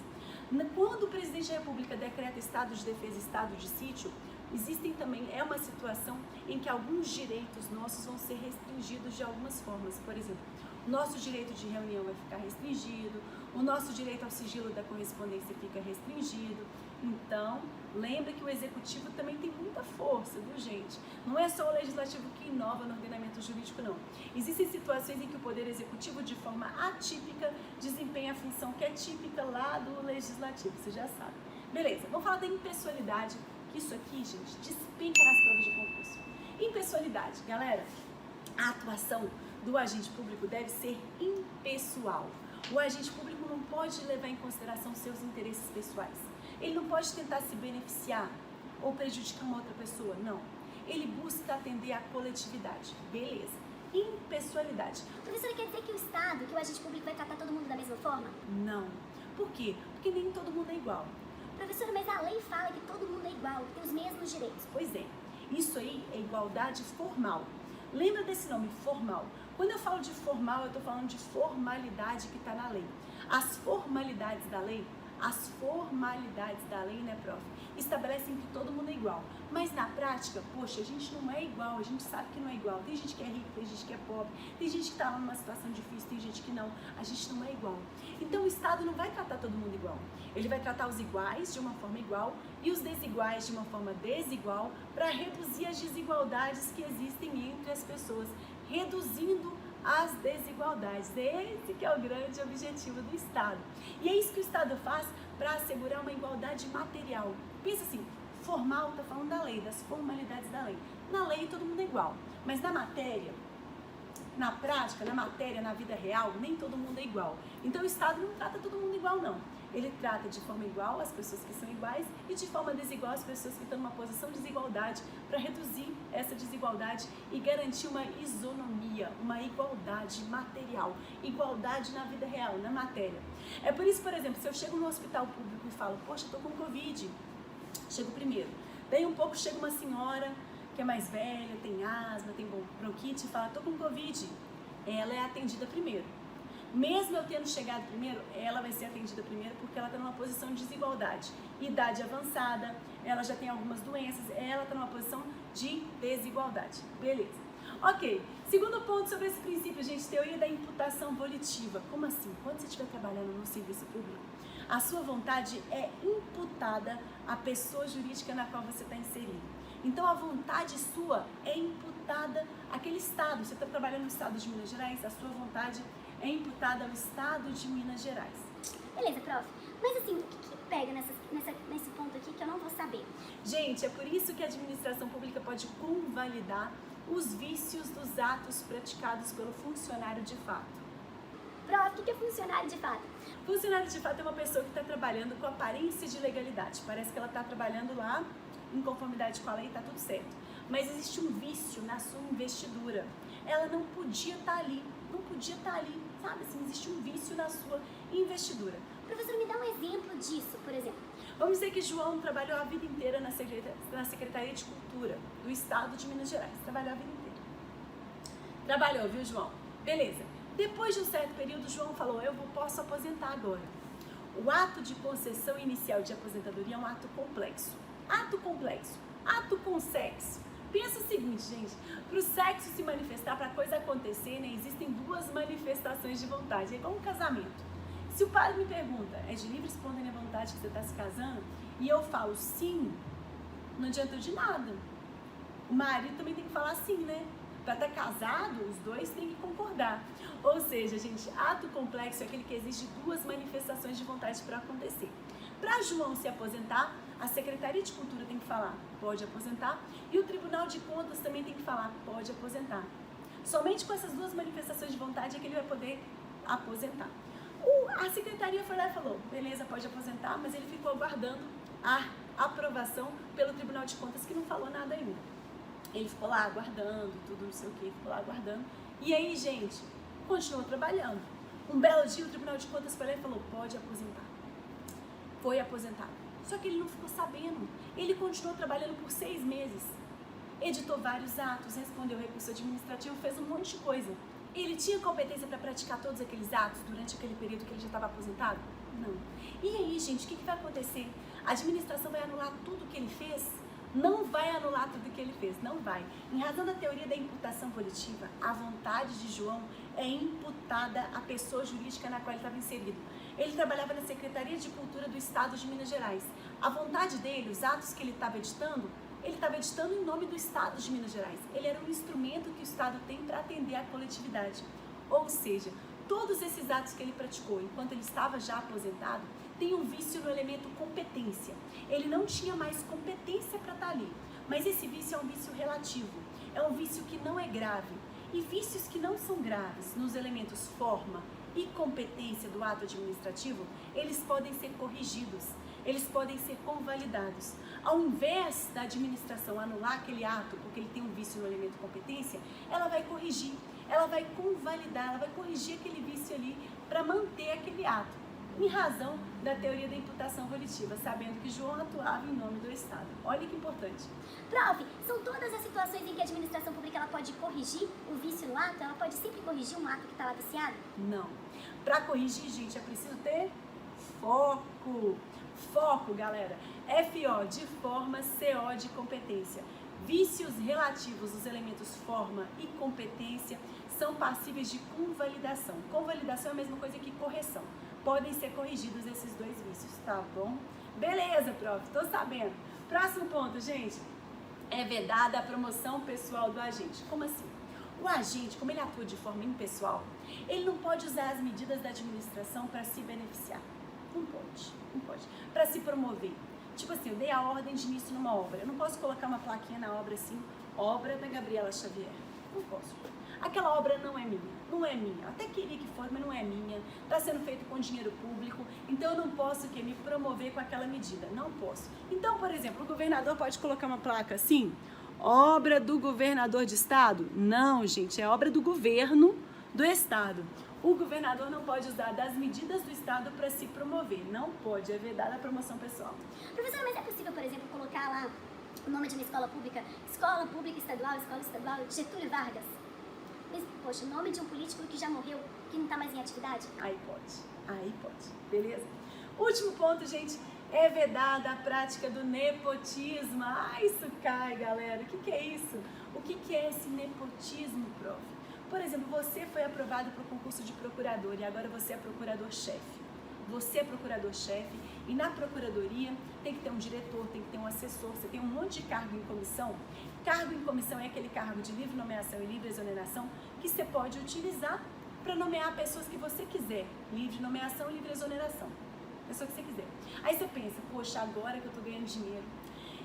Speaker 1: Quando o presidente da República decreta estado de defesa e estado de sítio, existem também, é uma situação em que alguns direitos nossos vão ser restringidos de algumas formas. Por exemplo, o nosso direito de reunião vai ficar restringido, o nosso direito ao sigilo da correspondência fica restringido. Então, lembra que o executivo também tem muita força, viu, gente? Não é só o legislativo que inova no ordenamento jurídico, não. Existem situações em que o poder executivo, de forma atípica, desempenha a função que é típica lá do legislativo, você já sabe. Beleza, vamos falar da impessoalidade, que isso aqui, gente, despenca nas provas de concurso. Impessoalidade, galera, a atuação do agente público deve ser impessoal. O agente público não pode levar em consideração seus interesses pessoais. Ele não pode tentar se beneficiar ou prejudicar uma outra pessoa, não. Ele busca atender à coletividade. Beleza. Impessoalidade.
Speaker 2: Professora, quer dizer que o Estado, que o agente público vai tratar todo mundo da mesma forma?
Speaker 1: Não. Por quê? Porque nem todo mundo é igual.
Speaker 2: Professora, mas a lei fala que todo mundo é igual, tem os mesmos direitos.
Speaker 1: Pois é. Isso aí é igualdade formal. Lembra desse nome, formal? Quando eu falo de formal, eu estou falando de formalidade que está na lei. As formalidades da lei, né, prof? Estabelecem que todo mundo é igual. Mas na prática, poxa, a gente não é igual, a gente sabe que não é igual. Tem gente que é rico, tem gente que é pobre, tem gente que está lá numa situação difícil, tem gente que não. A gente não é igual. Então o Estado não vai tratar todo mundo igual. Ele vai tratar os iguais de uma forma igual e os desiguais de uma forma desigual para reduzir as desigualdades que existem entre as pessoas, reduzindo as desigualdades. Esse que é o grande objetivo do Estado. E é isso que o Estado faz para assegurar uma igualdade material. Pensa assim, formal está falando da lei, das formalidades da lei. Na lei todo mundo é igual, mas na matéria, na prática, na matéria, na vida real, nem todo mundo é igual. Então o Estado não trata todo mundo igual, não. ele trata de forma igual as pessoas que são iguais e de forma desigual as pessoas que estão numa posição de desigualdade, para reduzir essa desigualdade e garantir uma isonomia, uma igualdade material, igualdade na vida real, na matéria. É por isso, por exemplo, se eu chego no hospital público e falo, poxa, eu tô com Covid, chego primeiro. Daí um pouco chega uma senhora que é mais velha, tem asma, tem bronquite e fala, tô com Covid. Ela é atendida primeiro. Mesmo eu tendo chegado primeiro, ela vai ser atendida primeiro porque ela está numa posição de desigualdade. Idade avançada, ela já tem algumas doenças, ela está numa posição de desigualdade. Beleza. Ok, segundo ponto sobre esse princípio, gente, teoria da imputação volitiva. Como assim? Quando você estiver trabalhando no serviço público, a sua vontade é imputada à pessoa jurídica na qual você está inserido. Então, a vontade sua é imputada àquele estado. Você está trabalhando no estado de Minas Gerais, a sua vontade é imputada ao estado de Minas Gerais.
Speaker 2: Beleza, prof. Mas assim, o que pega nesse ponto aqui que eu não vou saber?
Speaker 1: Gente, é por isso que a administração pública pode convalidar os vícios dos atos praticados pelo funcionário de fato.
Speaker 2: Prof, o que é funcionário de fato?
Speaker 1: Funcionário de fato é uma pessoa que está trabalhando com aparência de legalidade. Parece que ela está trabalhando lá em conformidade com a lei, está tudo certo. Mas existe um vício na sua investidura. Ela não podia estar ali, sabe? Assim, existe um vício na sua investidura.
Speaker 2: Professor, me dá um exemplo disso, por exemplo.
Speaker 1: Vamos dizer que João trabalhou a vida inteira na Secretaria de Cultura do Estado de Minas Gerais. Trabalhou a vida inteira. Trabalhou, viu, João? Beleza. Depois de um certo período, João falou, posso aposentar agora. O ato de concessão inicial de aposentadoria é um ato complexo. Ato com sexo. Pensa o seguinte, gente, para o sexo se manifestar, para a coisa acontecer, né, existem duas manifestações de vontade, é igual um casamento. Se o padre me pergunta, é de livre e espontânea vontade que você está se casando? E eu falo sim, não adianta de nada. O marido também tem que falar sim, né? Para estar casado, os dois têm que concordar. Ou seja, gente, ato complexo é aquele que exige duas manifestações de vontade para acontecer. Para João se aposentar, a Secretaria de Cultura tem que falar, pode aposentar, e o Tribunal de Contas também tem que falar, pode aposentar. Somente com essas duas manifestações de vontade é que ele vai poder aposentar. A Secretaria foi lá e falou, beleza, pode aposentar, mas ele ficou aguardando a aprovação pelo Tribunal de Contas, que não falou nada ainda. Ele ficou lá aguardando, tudo não sei o que, ficou lá aguardando. E aí, gente, continuou trabalhando. Um belo dia o Tribunal de Contas foi lá e falou, pode aposentar. Foi aposentado. Só que ele não ficou sabendo. Ele continuou trabalhando por 6 meses. Editou vários atos, respondeu recurso administrativo, fez um monte de coisa. Ele tinha competência para praticar todos aqueles atos durante aquele período que ele já estava aposentado? Não. E aí, gente, o que vai acontecer? A administração vai anular tudo que ele fez? Não vai anular tudo que ele fez, não vai. Em razão da teoria da imputação volitiva, a vontade de João é imputada à pessoa jurídica na qual ele estava inserido. Ele trabalhava na Secretaria de Cultura do Estado de Minas Gerais. A vontade dele, os atos que ele estava editando em nome do Estado de Minas Gerais. Ele era um instrumento que o Estado tem para atender a coletividade. Ou seja, todos esses atos que ele praticou enquanto ele estava já aposentado, tem um vício no elemento competência. Ele não tinha mais competência para estar ali, mas esse vício é um vício relativo, é um vício que não é grave. E vícios que não são graves nos elementos forma e competência do ato administrativo, eles podem ser corrigidos, eles podem ser convalidados. Ao invés da administração anular aquele ato, porque ele tem um vício no elemento competência, ela vai corrigir, ela vai convalidar, ela vai corrigir aquele vício ali para manter aquele ato. Em razão da teoria da imputação volitiva, sabendo que João atuava em nome do Estado. Olha que importante.
Speaker 2: Prof, são todas as situações em que a administração pública ela pode corrigir o vício no ato? Ela pode sempre corrigir um ato que está lá viciado?
Speaker 1: Não. Para corrigir, gente, é preciso ter foco. Foco, galera. FO de forma, CO de competência. Vícios relativos aos elementos forma e competência são passíveis de convalidação. Convalidação é a mesma coisa que correção. Podem ser corrigidos esses dois vícios, tá bom? Beleza, prof, tô sabendo. Próximo ponto, gente. É vedada a promoção pessoal do agente. Como assim? O agente, como ele atua de forma impessoal, ele não pode usar as medidas da administração para se beneficiar. Não pode. Para se promover. Tipo assim, eu dei a ordem de início numa obra. Eu não posso colocar uma plaquinha na obra assim, obra da Gabriela Xavier. Não posso. aquela obra não é minha, até queria que fosse, mas não é minha, está sendo feito com dinheiro público, então eu não posso me promover com aquela medida, não posso. Então, por exemplo, o governador pode colocar uma placa assim, obra do governador de estado? Não, gente, é obra do governo do estado. O governador não pode usar das medidas do estado para se promover, não pode, é vedada a promoção pessoal.
Speaker 2: Professora, mas é possível, por exemplo, colocar lá o nome de uma escola pública estadual, Getúlio Vargas? Mas, poxa, o nome de um político que já morreu, que não está mais em atividade?
Speaker 1: Aí pode, beleza? Último ponto, gente, é vedada a prática do nepotismo. Isso cai, galera, o que é isso? O que é esse nepotismo, prof? Por exemplo, você foi aprovado para o concurso de procurador e agora você é procurador-chefe. Você é procurador-chefe e na procuradoria tem que ter um diretor, tem que ter um assessor, você tem um monte de cargo em comissão. Cargo em comissão é aquele cargo de livre nomeação e livre exoneração que você pode utilizar para nomear pessoas que você quiser. Livre nomeação e livre exoneração. Pessoa que você quiser. Aí você pensa, poxa, agora que eu estou ganhando dinheiro,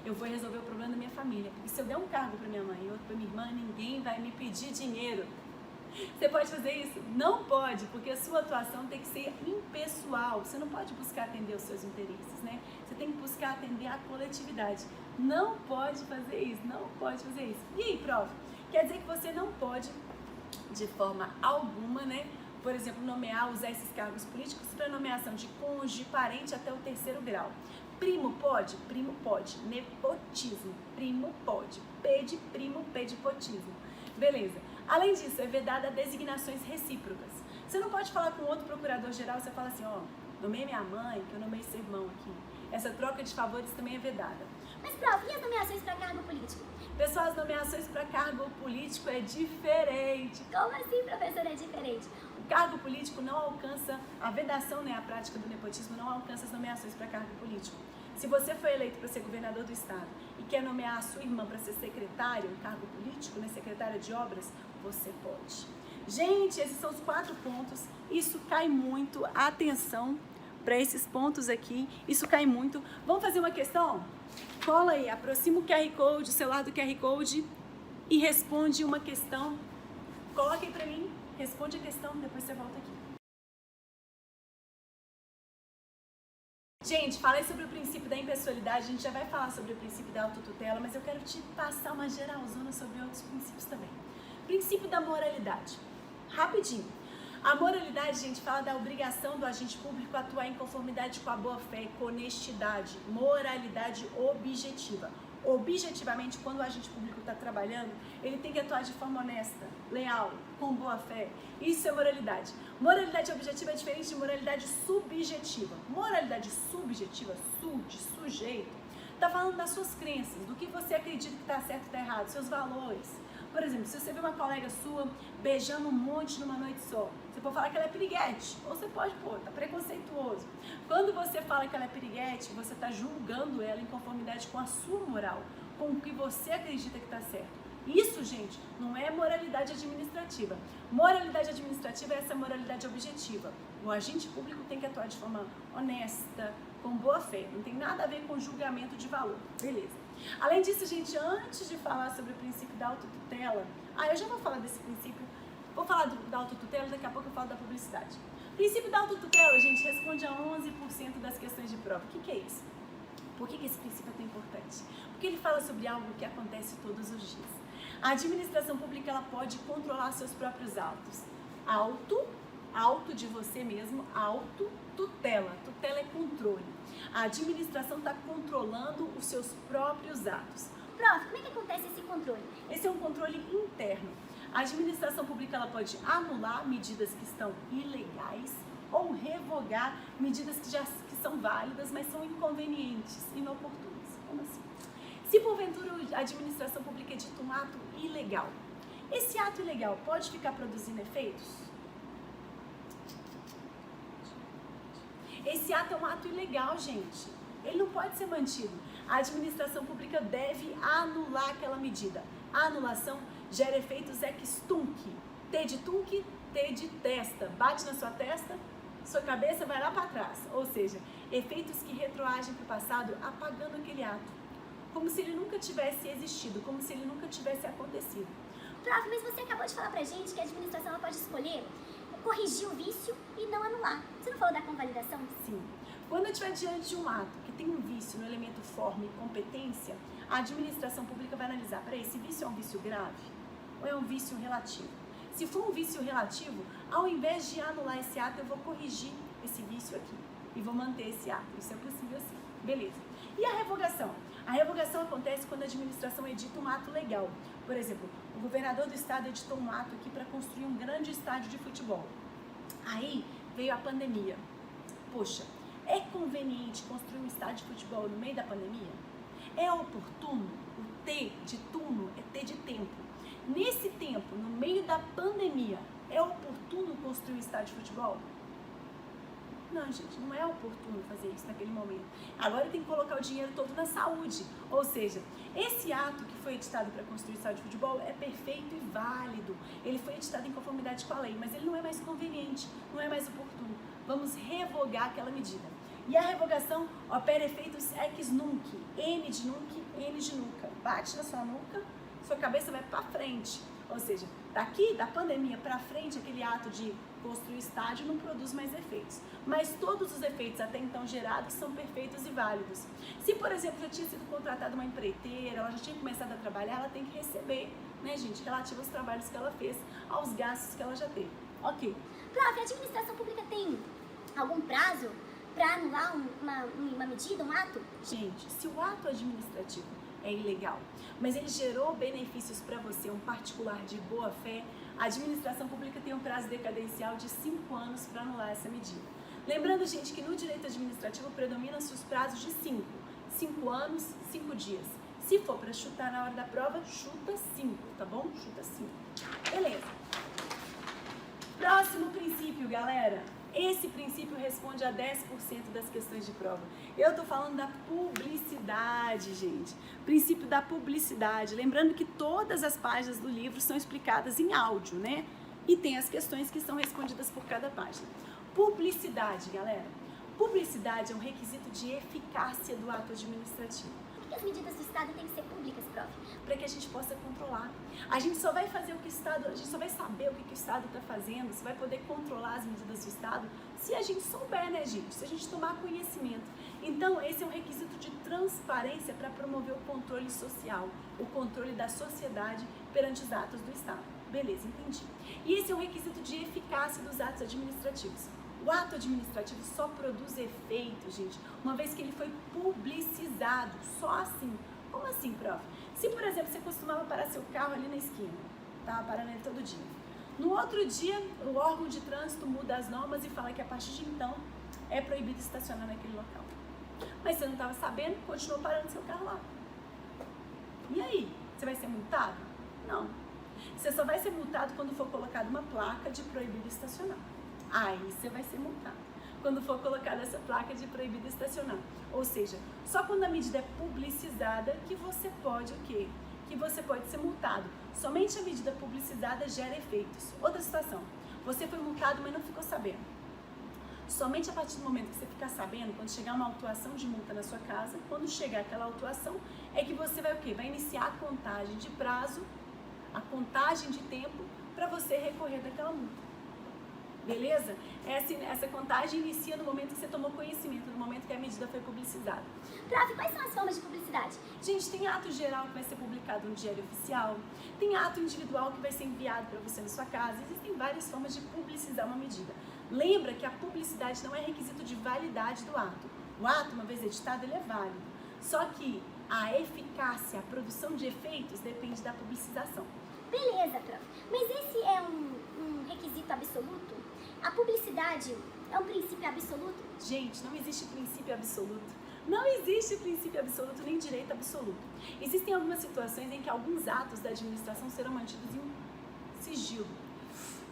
Speaker 1: eu vou resolver o problema da minha família. Porque se eu der um cargo para minha mãe e outro para minha irmã, ninguém vai me pedir dinheiro. Você pode fazer isso? Não pode, porque a sua atuação tem que ser impessoal. Você não pode buscar atender os seus interesses, né? Você tem que buscar atender a coletividade. Não pode fazer isso, não pode fazer isso. E aí, prof? Quer dizer que você não pode, de forma alguma, né? Por exemplo, usar esses cargos políticos para nomeação de cônjuge, parente até o 3º grau. Primo pode? Primo pode. Nepotismo. Primo pode. P de primo, P de potismo. Beleza. Além disso, é vedada designações recíprocas. Você não pode falar com outro procurador-geral, você fala assim, ó, nomeei minha mãe, que eu nomeei seu irmão aqui. Essa troca de favores também é vedada.
Speaker 2: Mas, prof, e as nomeações para cargo político?
Speaker 1: Pessoal, as nomeações para cargo político é diferente.
Speaker 2: Como assim, professora, é diferente?
Speaker 1: O cargo político não alcança, a vedação, né, a prática do nepotismo não alcança as nomeações para cargo político. Se você foi eleito para ser governador do estado e quer nomear a sua irmã para ser secretária, um cargo político, né, secretária de obras, você pode. Gente, esses são os 4 pontos. Isso cai muito. Atenção para esses pontos aqui. Isso cai muito. Vamos fazer uma questão? Cola aí, aproxima o QR Code, o celular do QR Code e responde uma questão. Coloque aí para mim, responde a questão, depois você volta aqui. Gente, falei sobre o princípio da impessoalidade, a gente já vai falar sobre o princípio da autotutela, mas eu quero te passar uma geralzona sobre outros princípios também. Princípio da moralidade. Rapidinho. A moralidade, gente, fala da obrigação do agente público atuar em conformidade com a boa-fé, com honestidade, moralidade objetiva. Objetivamente, quando o agente público está trabalhando, ele tem que atuar de forma honesta, leal, com boa-fé. Isso é moralidade. Moralidade objetiva é diferente de moralidade subjetiva. Moralidade subjetiva, de sujeito, está falando das suas crenças, do que você acredita que está certo e está errado, seus valores. Por exemplo, se você vê uma colega sua beijando um monte numa noite só, você pode falar que ela é piriguete, ou você pode, tá preconceituoso. Quando você fala que ela é piriguete, você está julgando ela em conformidade com a sua moral, com o que você acredita que está certo. Isso, gente, não é moralidade administrativa. Moralidade administrativa é essa moralidade objetiva. O agente público tem que atuar de forma honesta, com boa fé. Não tem nada a ver com julgamento de valor. Beleza. Além disso, gente, antes de falar sobre o princípio da autotutela, eu já vou falar desse princípio, vou falar da autotutela, daqui a pouco eu falo da publicidade. Princípio da autotutela, gente, responde a 11% das questões de prova. O que é isso? Por que esse princípio é tão importante? Porque ele fala sobre algo que acontece todos os dias. A administração pública, ela pode controlar seus próprios autos. Auto de você mesmo, autotutela. Tutela é controle. A administração está controlando os seus próprios atos.
Speaker 2: Prof, como é que acontece esse controle?
Speaker 1: Esse é um controle interno. A administração pública, ela pode anular medidas que estão ilegais ou revogar medidas que são válidas, mas são inconvenientes, inoportunas. Como assim? Se porventura a administração pública edita um ato ilegal, esse ato ilegal pode ficar produzindo efeitos? Esse ato é um ato ilegal, gente. Ele não pode ser mantido. A administração pública deve anular aquela medida. A anulação gera efeitos ex tunc. T de tunc, T de testa. Bate na sua testa, sua cabeça vai lá para trás. Ou seja, efeitos que retroagem para o passado, apagando aquele ato. Como se ele nunca tivesse existido, como se ele nunca tivesse acontecido.
Speaker 2: Prof, mas você acabou de falar pra gente que a administração ela pode escolher corrigir o vício e não anular. Você não falou da convalidação?
Speaker 1: Sim. Quando eu estiver diante de um ato que tem um vício no elemento forma e competência, a administração pública vai analisar, peraí, esse vício é um vício grave ou é um vício relativo? Se for um vício relativo, ao invés de anular esse ato, eu vou corrigir esse vício aqui e vou manter esse ato. Isso é possível sim. Beleza. E a revogação? A revogação acontece quando a administração edita um ato legal. Por exemplo, o governador do estado editou um ato aqui para construir um grande estádio de futebol. Aí veio a pandemia. Poxa, é conveniente construir um estádio de futebol no meio da pandemia? É oportuno? O T de turno é T de tempo. Nesse tempo, no meio da pandemia, é oportuno construir um estádio de futebol? Não, gente, não é oportuno fazer isso naquele momento. Agora tem que colocar o dinheiro todo na saúde. Ou seja, esse ato que foi editado para construir o estádio de futebol é perfeito e válido. Ele foi editado em conformidade com a lei, mas ele não é mais conveniente, não é mais oportuno. Vamos revogar aquela medida. E a revogação opera efeitos ex nunc, N de nunc, N de nuca. Bate na sua nuca, sua cabeça vai para frente. Ou seja, daqui, da pandemia para frente, aquele ato de construir o estádio não produz mais efeitos. Mas todos os efeitos até então gerados são perfeitos e válidos. Se, por exemplo, já tinha sido contratada uma empreiteira, ela já tinha começado a trabalhar, ela tem que receber, né, gente, relativo aos trabalhos que ela fez, aos gastos que ela já teve. Ok.
Speaker 2: Prof, a administração pública tem algum prazo para anular uma medida, um ato?
Speaker 1: Gente, se o ato administrativo é ilegal, mas ele gerou benefícios para você, um particular de boa fé, a administração pública tem um prazo decadencial de 5 anos para anular essa medida. Lembrando, gente, que no direito administrativo predominam-se os prazos de 5 anos, 5 dias. Se for para chutar na hora da prova, chuta 5, tá bom? Chuta 5. Beleza. Próximo princípio, galera. Esse princípio responde a 10% das questões de prova. Eu tô falando da publicidade, gente. Princípio da publicidade. Lembrando que todas as páginas do livro são explicadas em áudio, né? E tem as questões que são respondidas por cada página. Publicidade, galera. Publicidade é um requisito de eficácia do ato administrativo.
Speaker 2: Por que as medidas do Estado têm que ser públicas, prof?
Speaker 1: Para que a gente possa controlar. A gente só vai fazer o que o Estado, a gente só vai saber o que o Estado está fazendo, se vai poder controlar as medidas do Estado, se a gente souber, né, gente? Se a gente tomar conhecimento. Então, esse é um requisito de transparência para promover o controle social, o controle da sociedade perante os atos do Estado. Beleza, entendi. E esse é um requisito de eficácia dos atos administrativos. O ato administrativo só produz efeito, gente, uma vez que ele foi publicizado, só assim. Como assim, prof? Se, por exemplo, você costumava parar seu carro ali na esquina, estava parando ele todo dia. No outro dia, o órgão de trânsito muda as normas e fala que a partir de então é proibido estacionar naquele local. Mas você não estava sabendo, continuou parando seu carro lá. E aí? Você vai ser multado? Não. Você só vai ser multado quando for colocada uma placa de proibido estacionar. Aí você vai ser multado. Quando for colocada essa placa de proibido estacionar. Ou seja, só quando a medida é publicizada que você pode o quê? Que você pode ser multado. Somente a medida publicizada gera efeitos. Outra situação, você foi multado, mas não ficou sabendo. Somente a partir do momento que você ficar sabendo, quando chegar uma autuação de multa na sua casa, quando chegar aquela autuação, é que você vai o quê? Vai iniciar a contagem de prazo, a contagem de tempo para você recorrer daquela multa. Beleza? Essa contagem inicia no momento que você tomou conhecimento, no momento que a medida foi publicizada.
Speaker 2: Prof, quais são as formas de publicidade?
Speaker 1: Gente, tem ato geral que vai ser publicado no Diário Oficial, tem ato individual que vai ser enviado para você na sua casa, existem várias formas de publicizar uma medida. Lembra que a publicidade não é requisito de validade do ato. O ato, uma vez editado, ele é válido. Só que a eficácia, a produção de efeitos depende da publicização.
Speaker 2: Beleza, prof. Mas esse é um requisito absoluto? A publicidade é um princípio absoluto?
Speaker 1: Gente, não existe princípio absoluto. Não existe princípio absoluto nem direito absoluto. Existem algumas situações em que alguns atos da administração serão mantidos em sigilo.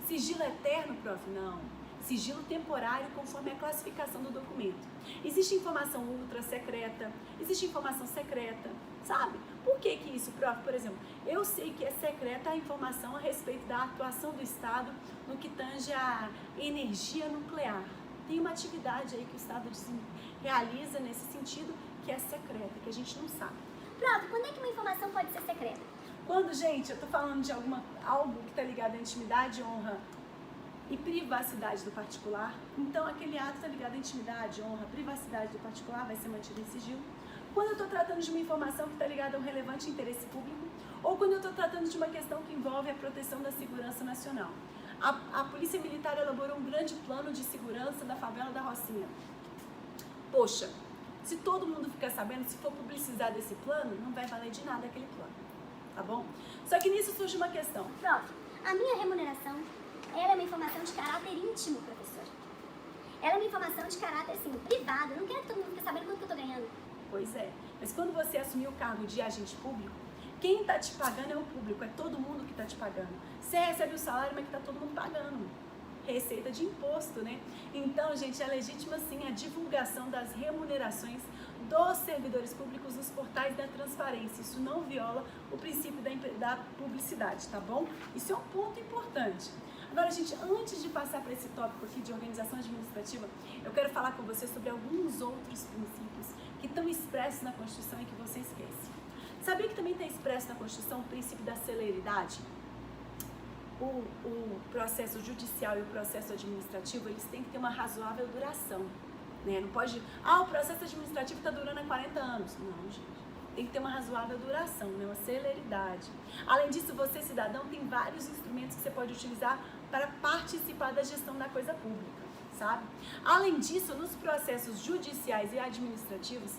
Speaker 1: Sigilo eterno, prof? Não. Sigilo temporário conforme a classificação do documento. Existe informação ultra secreta, existe informação secreta, sabe? Por que isso, prof? Por exemplo, eu sei que é secreta a informação a respeito da atuação do Estado no que tange a energia nuclear. Tem uma atividade aí que o Estado realiza nesse sentido que é secreta, que a gente não sabe.
Speaker 2: Prof, quando é que uma informação pode ser secreta?
Speaker 1: Quando, gente, eu tô falando de algo que tá ligado à intimidade, honra e privacidade do particular, então aquele ato tá ligado à intimidade, honra, privacidade do particular, vai ser mantido em sigilo. Quando eu estou tratando de uma informação que está ligada a um relevante interesse público, ou quando eu estou tratando de uma questão que envolve a proteção da segurança nacional. A Polícia Militar elaborou um grande plano de segurança da favela da Rocinha. Poxa, se todo mundo ficar sabendo, se for publicizado esse plano, não vai valer de nada aquele plano, tá bom? Só que nisso surge uma questão.
Speaker 2: Prof, a minha remuneração, ela é uma informação de caráter íntimo, professor. Ela é uma informação de caráter, assim, privado. Eu não quero que todo mundo fique sabendo quanto que eu tô ganhando.
Speaker 1: Pois é, mas quando você assumir o cargo de agente público, quem está te pagando é o público, é todo mundo que está te pagando. Você recebe o salário, mas que está todo mundo pagando. Receita de imposto, né? Então, gente, é legítima sim a divulgação das remunerações dos servidores públicos nos portais da transparência. Isso não viola o princípio da publicidade, tá bom? Isso é um ponto importante. Agora, gente, antes de passar para esse tópico aqui de organização administrativa, eu quero falar com você sobre alguns outros princípios que estão expressos na Constituição e que você esquece. Sabia que também está expresso na Constituição o princípio da celeridade? O processo judicial e o processo administrativo, eles têm que ter uma razoável duração, né? Não pode... o processo administrativo está durando há 40 anos. Não, gente. Tem que ter uma razoável duração, né? Uma celeridade. Além disso, você, cidadão, tem vários instrumentos que você pode utilizar para participar da gestão da coisa pública, sabe? Além disso, nos processos judiciais e administrativos,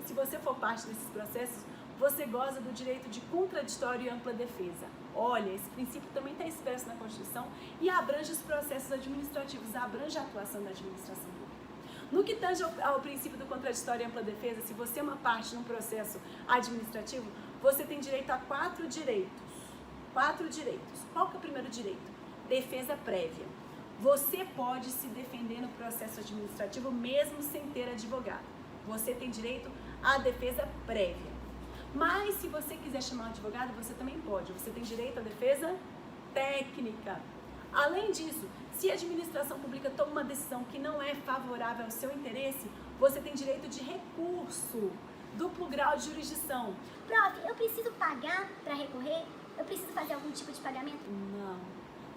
Speaker 1: se você for parte desses processos, você goza do direito de contraditório e ampla defesa. Olha, esse princípio também está expresso na Constituição e abrange os processos administrativos, abrange a atuação da administração pública. No que tange ao princípio do contraditório e ampla defesa, se você é uma parte num processo administrativo, você tem direito a 4 direitos. 4 direitos. Qual que é o primeiro direito? Defesa prévia. Você pode se defender no processo administrativo mesmo sem ter advogado. Você tem direito à defesa prévia. Mas se você quiser chamar um advogado, você também pode. Você tem direito à defesa técnica. Além disso, se a administração pública toma uma decisão que não é favorável ao seu interesse, você tem direito de recurso, duplo grau de jurisdição.
Speaker 2: Prof, eu preciso pagar para recorrer? Eu preciso fazer algum tipo de pagamento?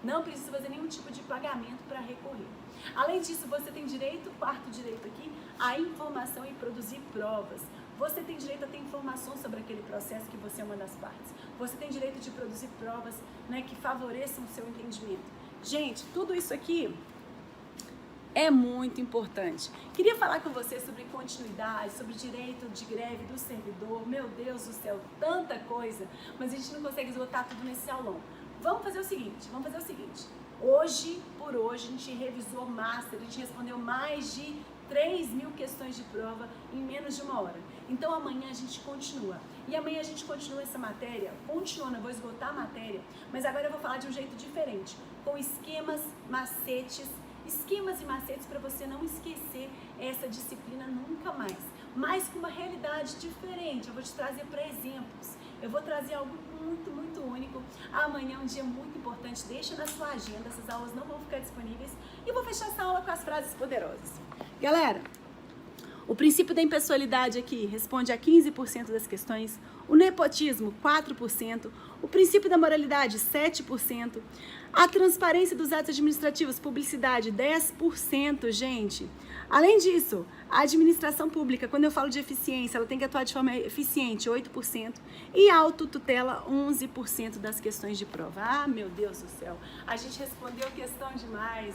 Speaker 1: Não precisa fazer nenhum tipo de pagamento para recorrer. Além disso, você tem direito, quarto direito aqui, à informação e produzir provas. Você tem direito a ter informações sobre aquele processo que você é uma das partes. Você tem direito de produzir provas, né, que favoreçam o seu entendimento. Gente, tudo isso aqui é muito importante. Queria falar com você sobre continuidade, sobre direito de greve do servidor. Meu Deus do céu, tanta coisa, mas a gente não consegue esgotar tudo nesse aulão. Vamos fazer o seguinte, hoje, por hoje, a gente revisou master, a gente respondeu mais de 3.000 questões de prova em menos de 1 hora. Então amanhã a gente continua. E amanhã a gente continua essa matéria, eu vou esgotar a matéria, mas agora eu vou falar de um jeito diferente, com esquemas e macetes para você não esquecer essa disciplina nunca mais. Mas com uma realidade diferente, eu vou te trazer para exemplos. Eu vou trazer algo muito, muito único. Amanhã é um dia muito importante, deixa na sua agenda, essas aulas não vão ficar disponíveis. E vou fechar essa aula com as frases poderosas. Galera, o princípio da impessoalidade aqui responde a 15% das questões, o nepotismo 4%, o princípio da moralidade 7%, a transparência dos atos administrativos, publicidade 10%, gente. Além disso, a administração pública, quando eu falo de eficiência, ela tem que atuar de forma eficiente, 8%, e autotutela, 11% das questões de prova. Ah, meu Deus do céu, a gente respondeu questão demais.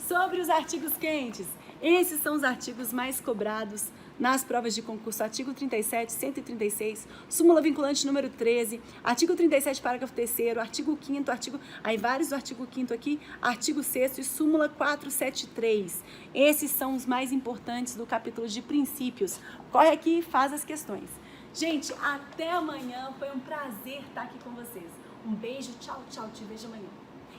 Speaker 1: Sobre os artigos quentes, esses são os artigos mais cobrados nas provas de concurso, artigo 37, 136, súmula vinculante número 13, artigo 37, parágrafo 3º, artigo 5º, aí vários do artigo 5º aqui, artigo 6º e súmula 473. Esses são os mais importantes do capítulo de princípios. Corre aqui e faz as questões. Gente, até amanhã, foi um prazer estar aqui com vocês. Um beijo, tchau, tchau, te vejo amanhã.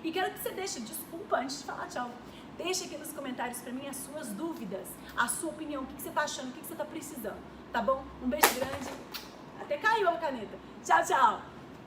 Speaker 1: E quero que você deixe, desculpa, antes de falar tchau, deixa aqui nos comentários para mim as suas dúvidas, a sua opinião, o que você está achando, o que você está precisando, tá bom? Um beijo grande, até caiu a caneta. Tchau, tchau!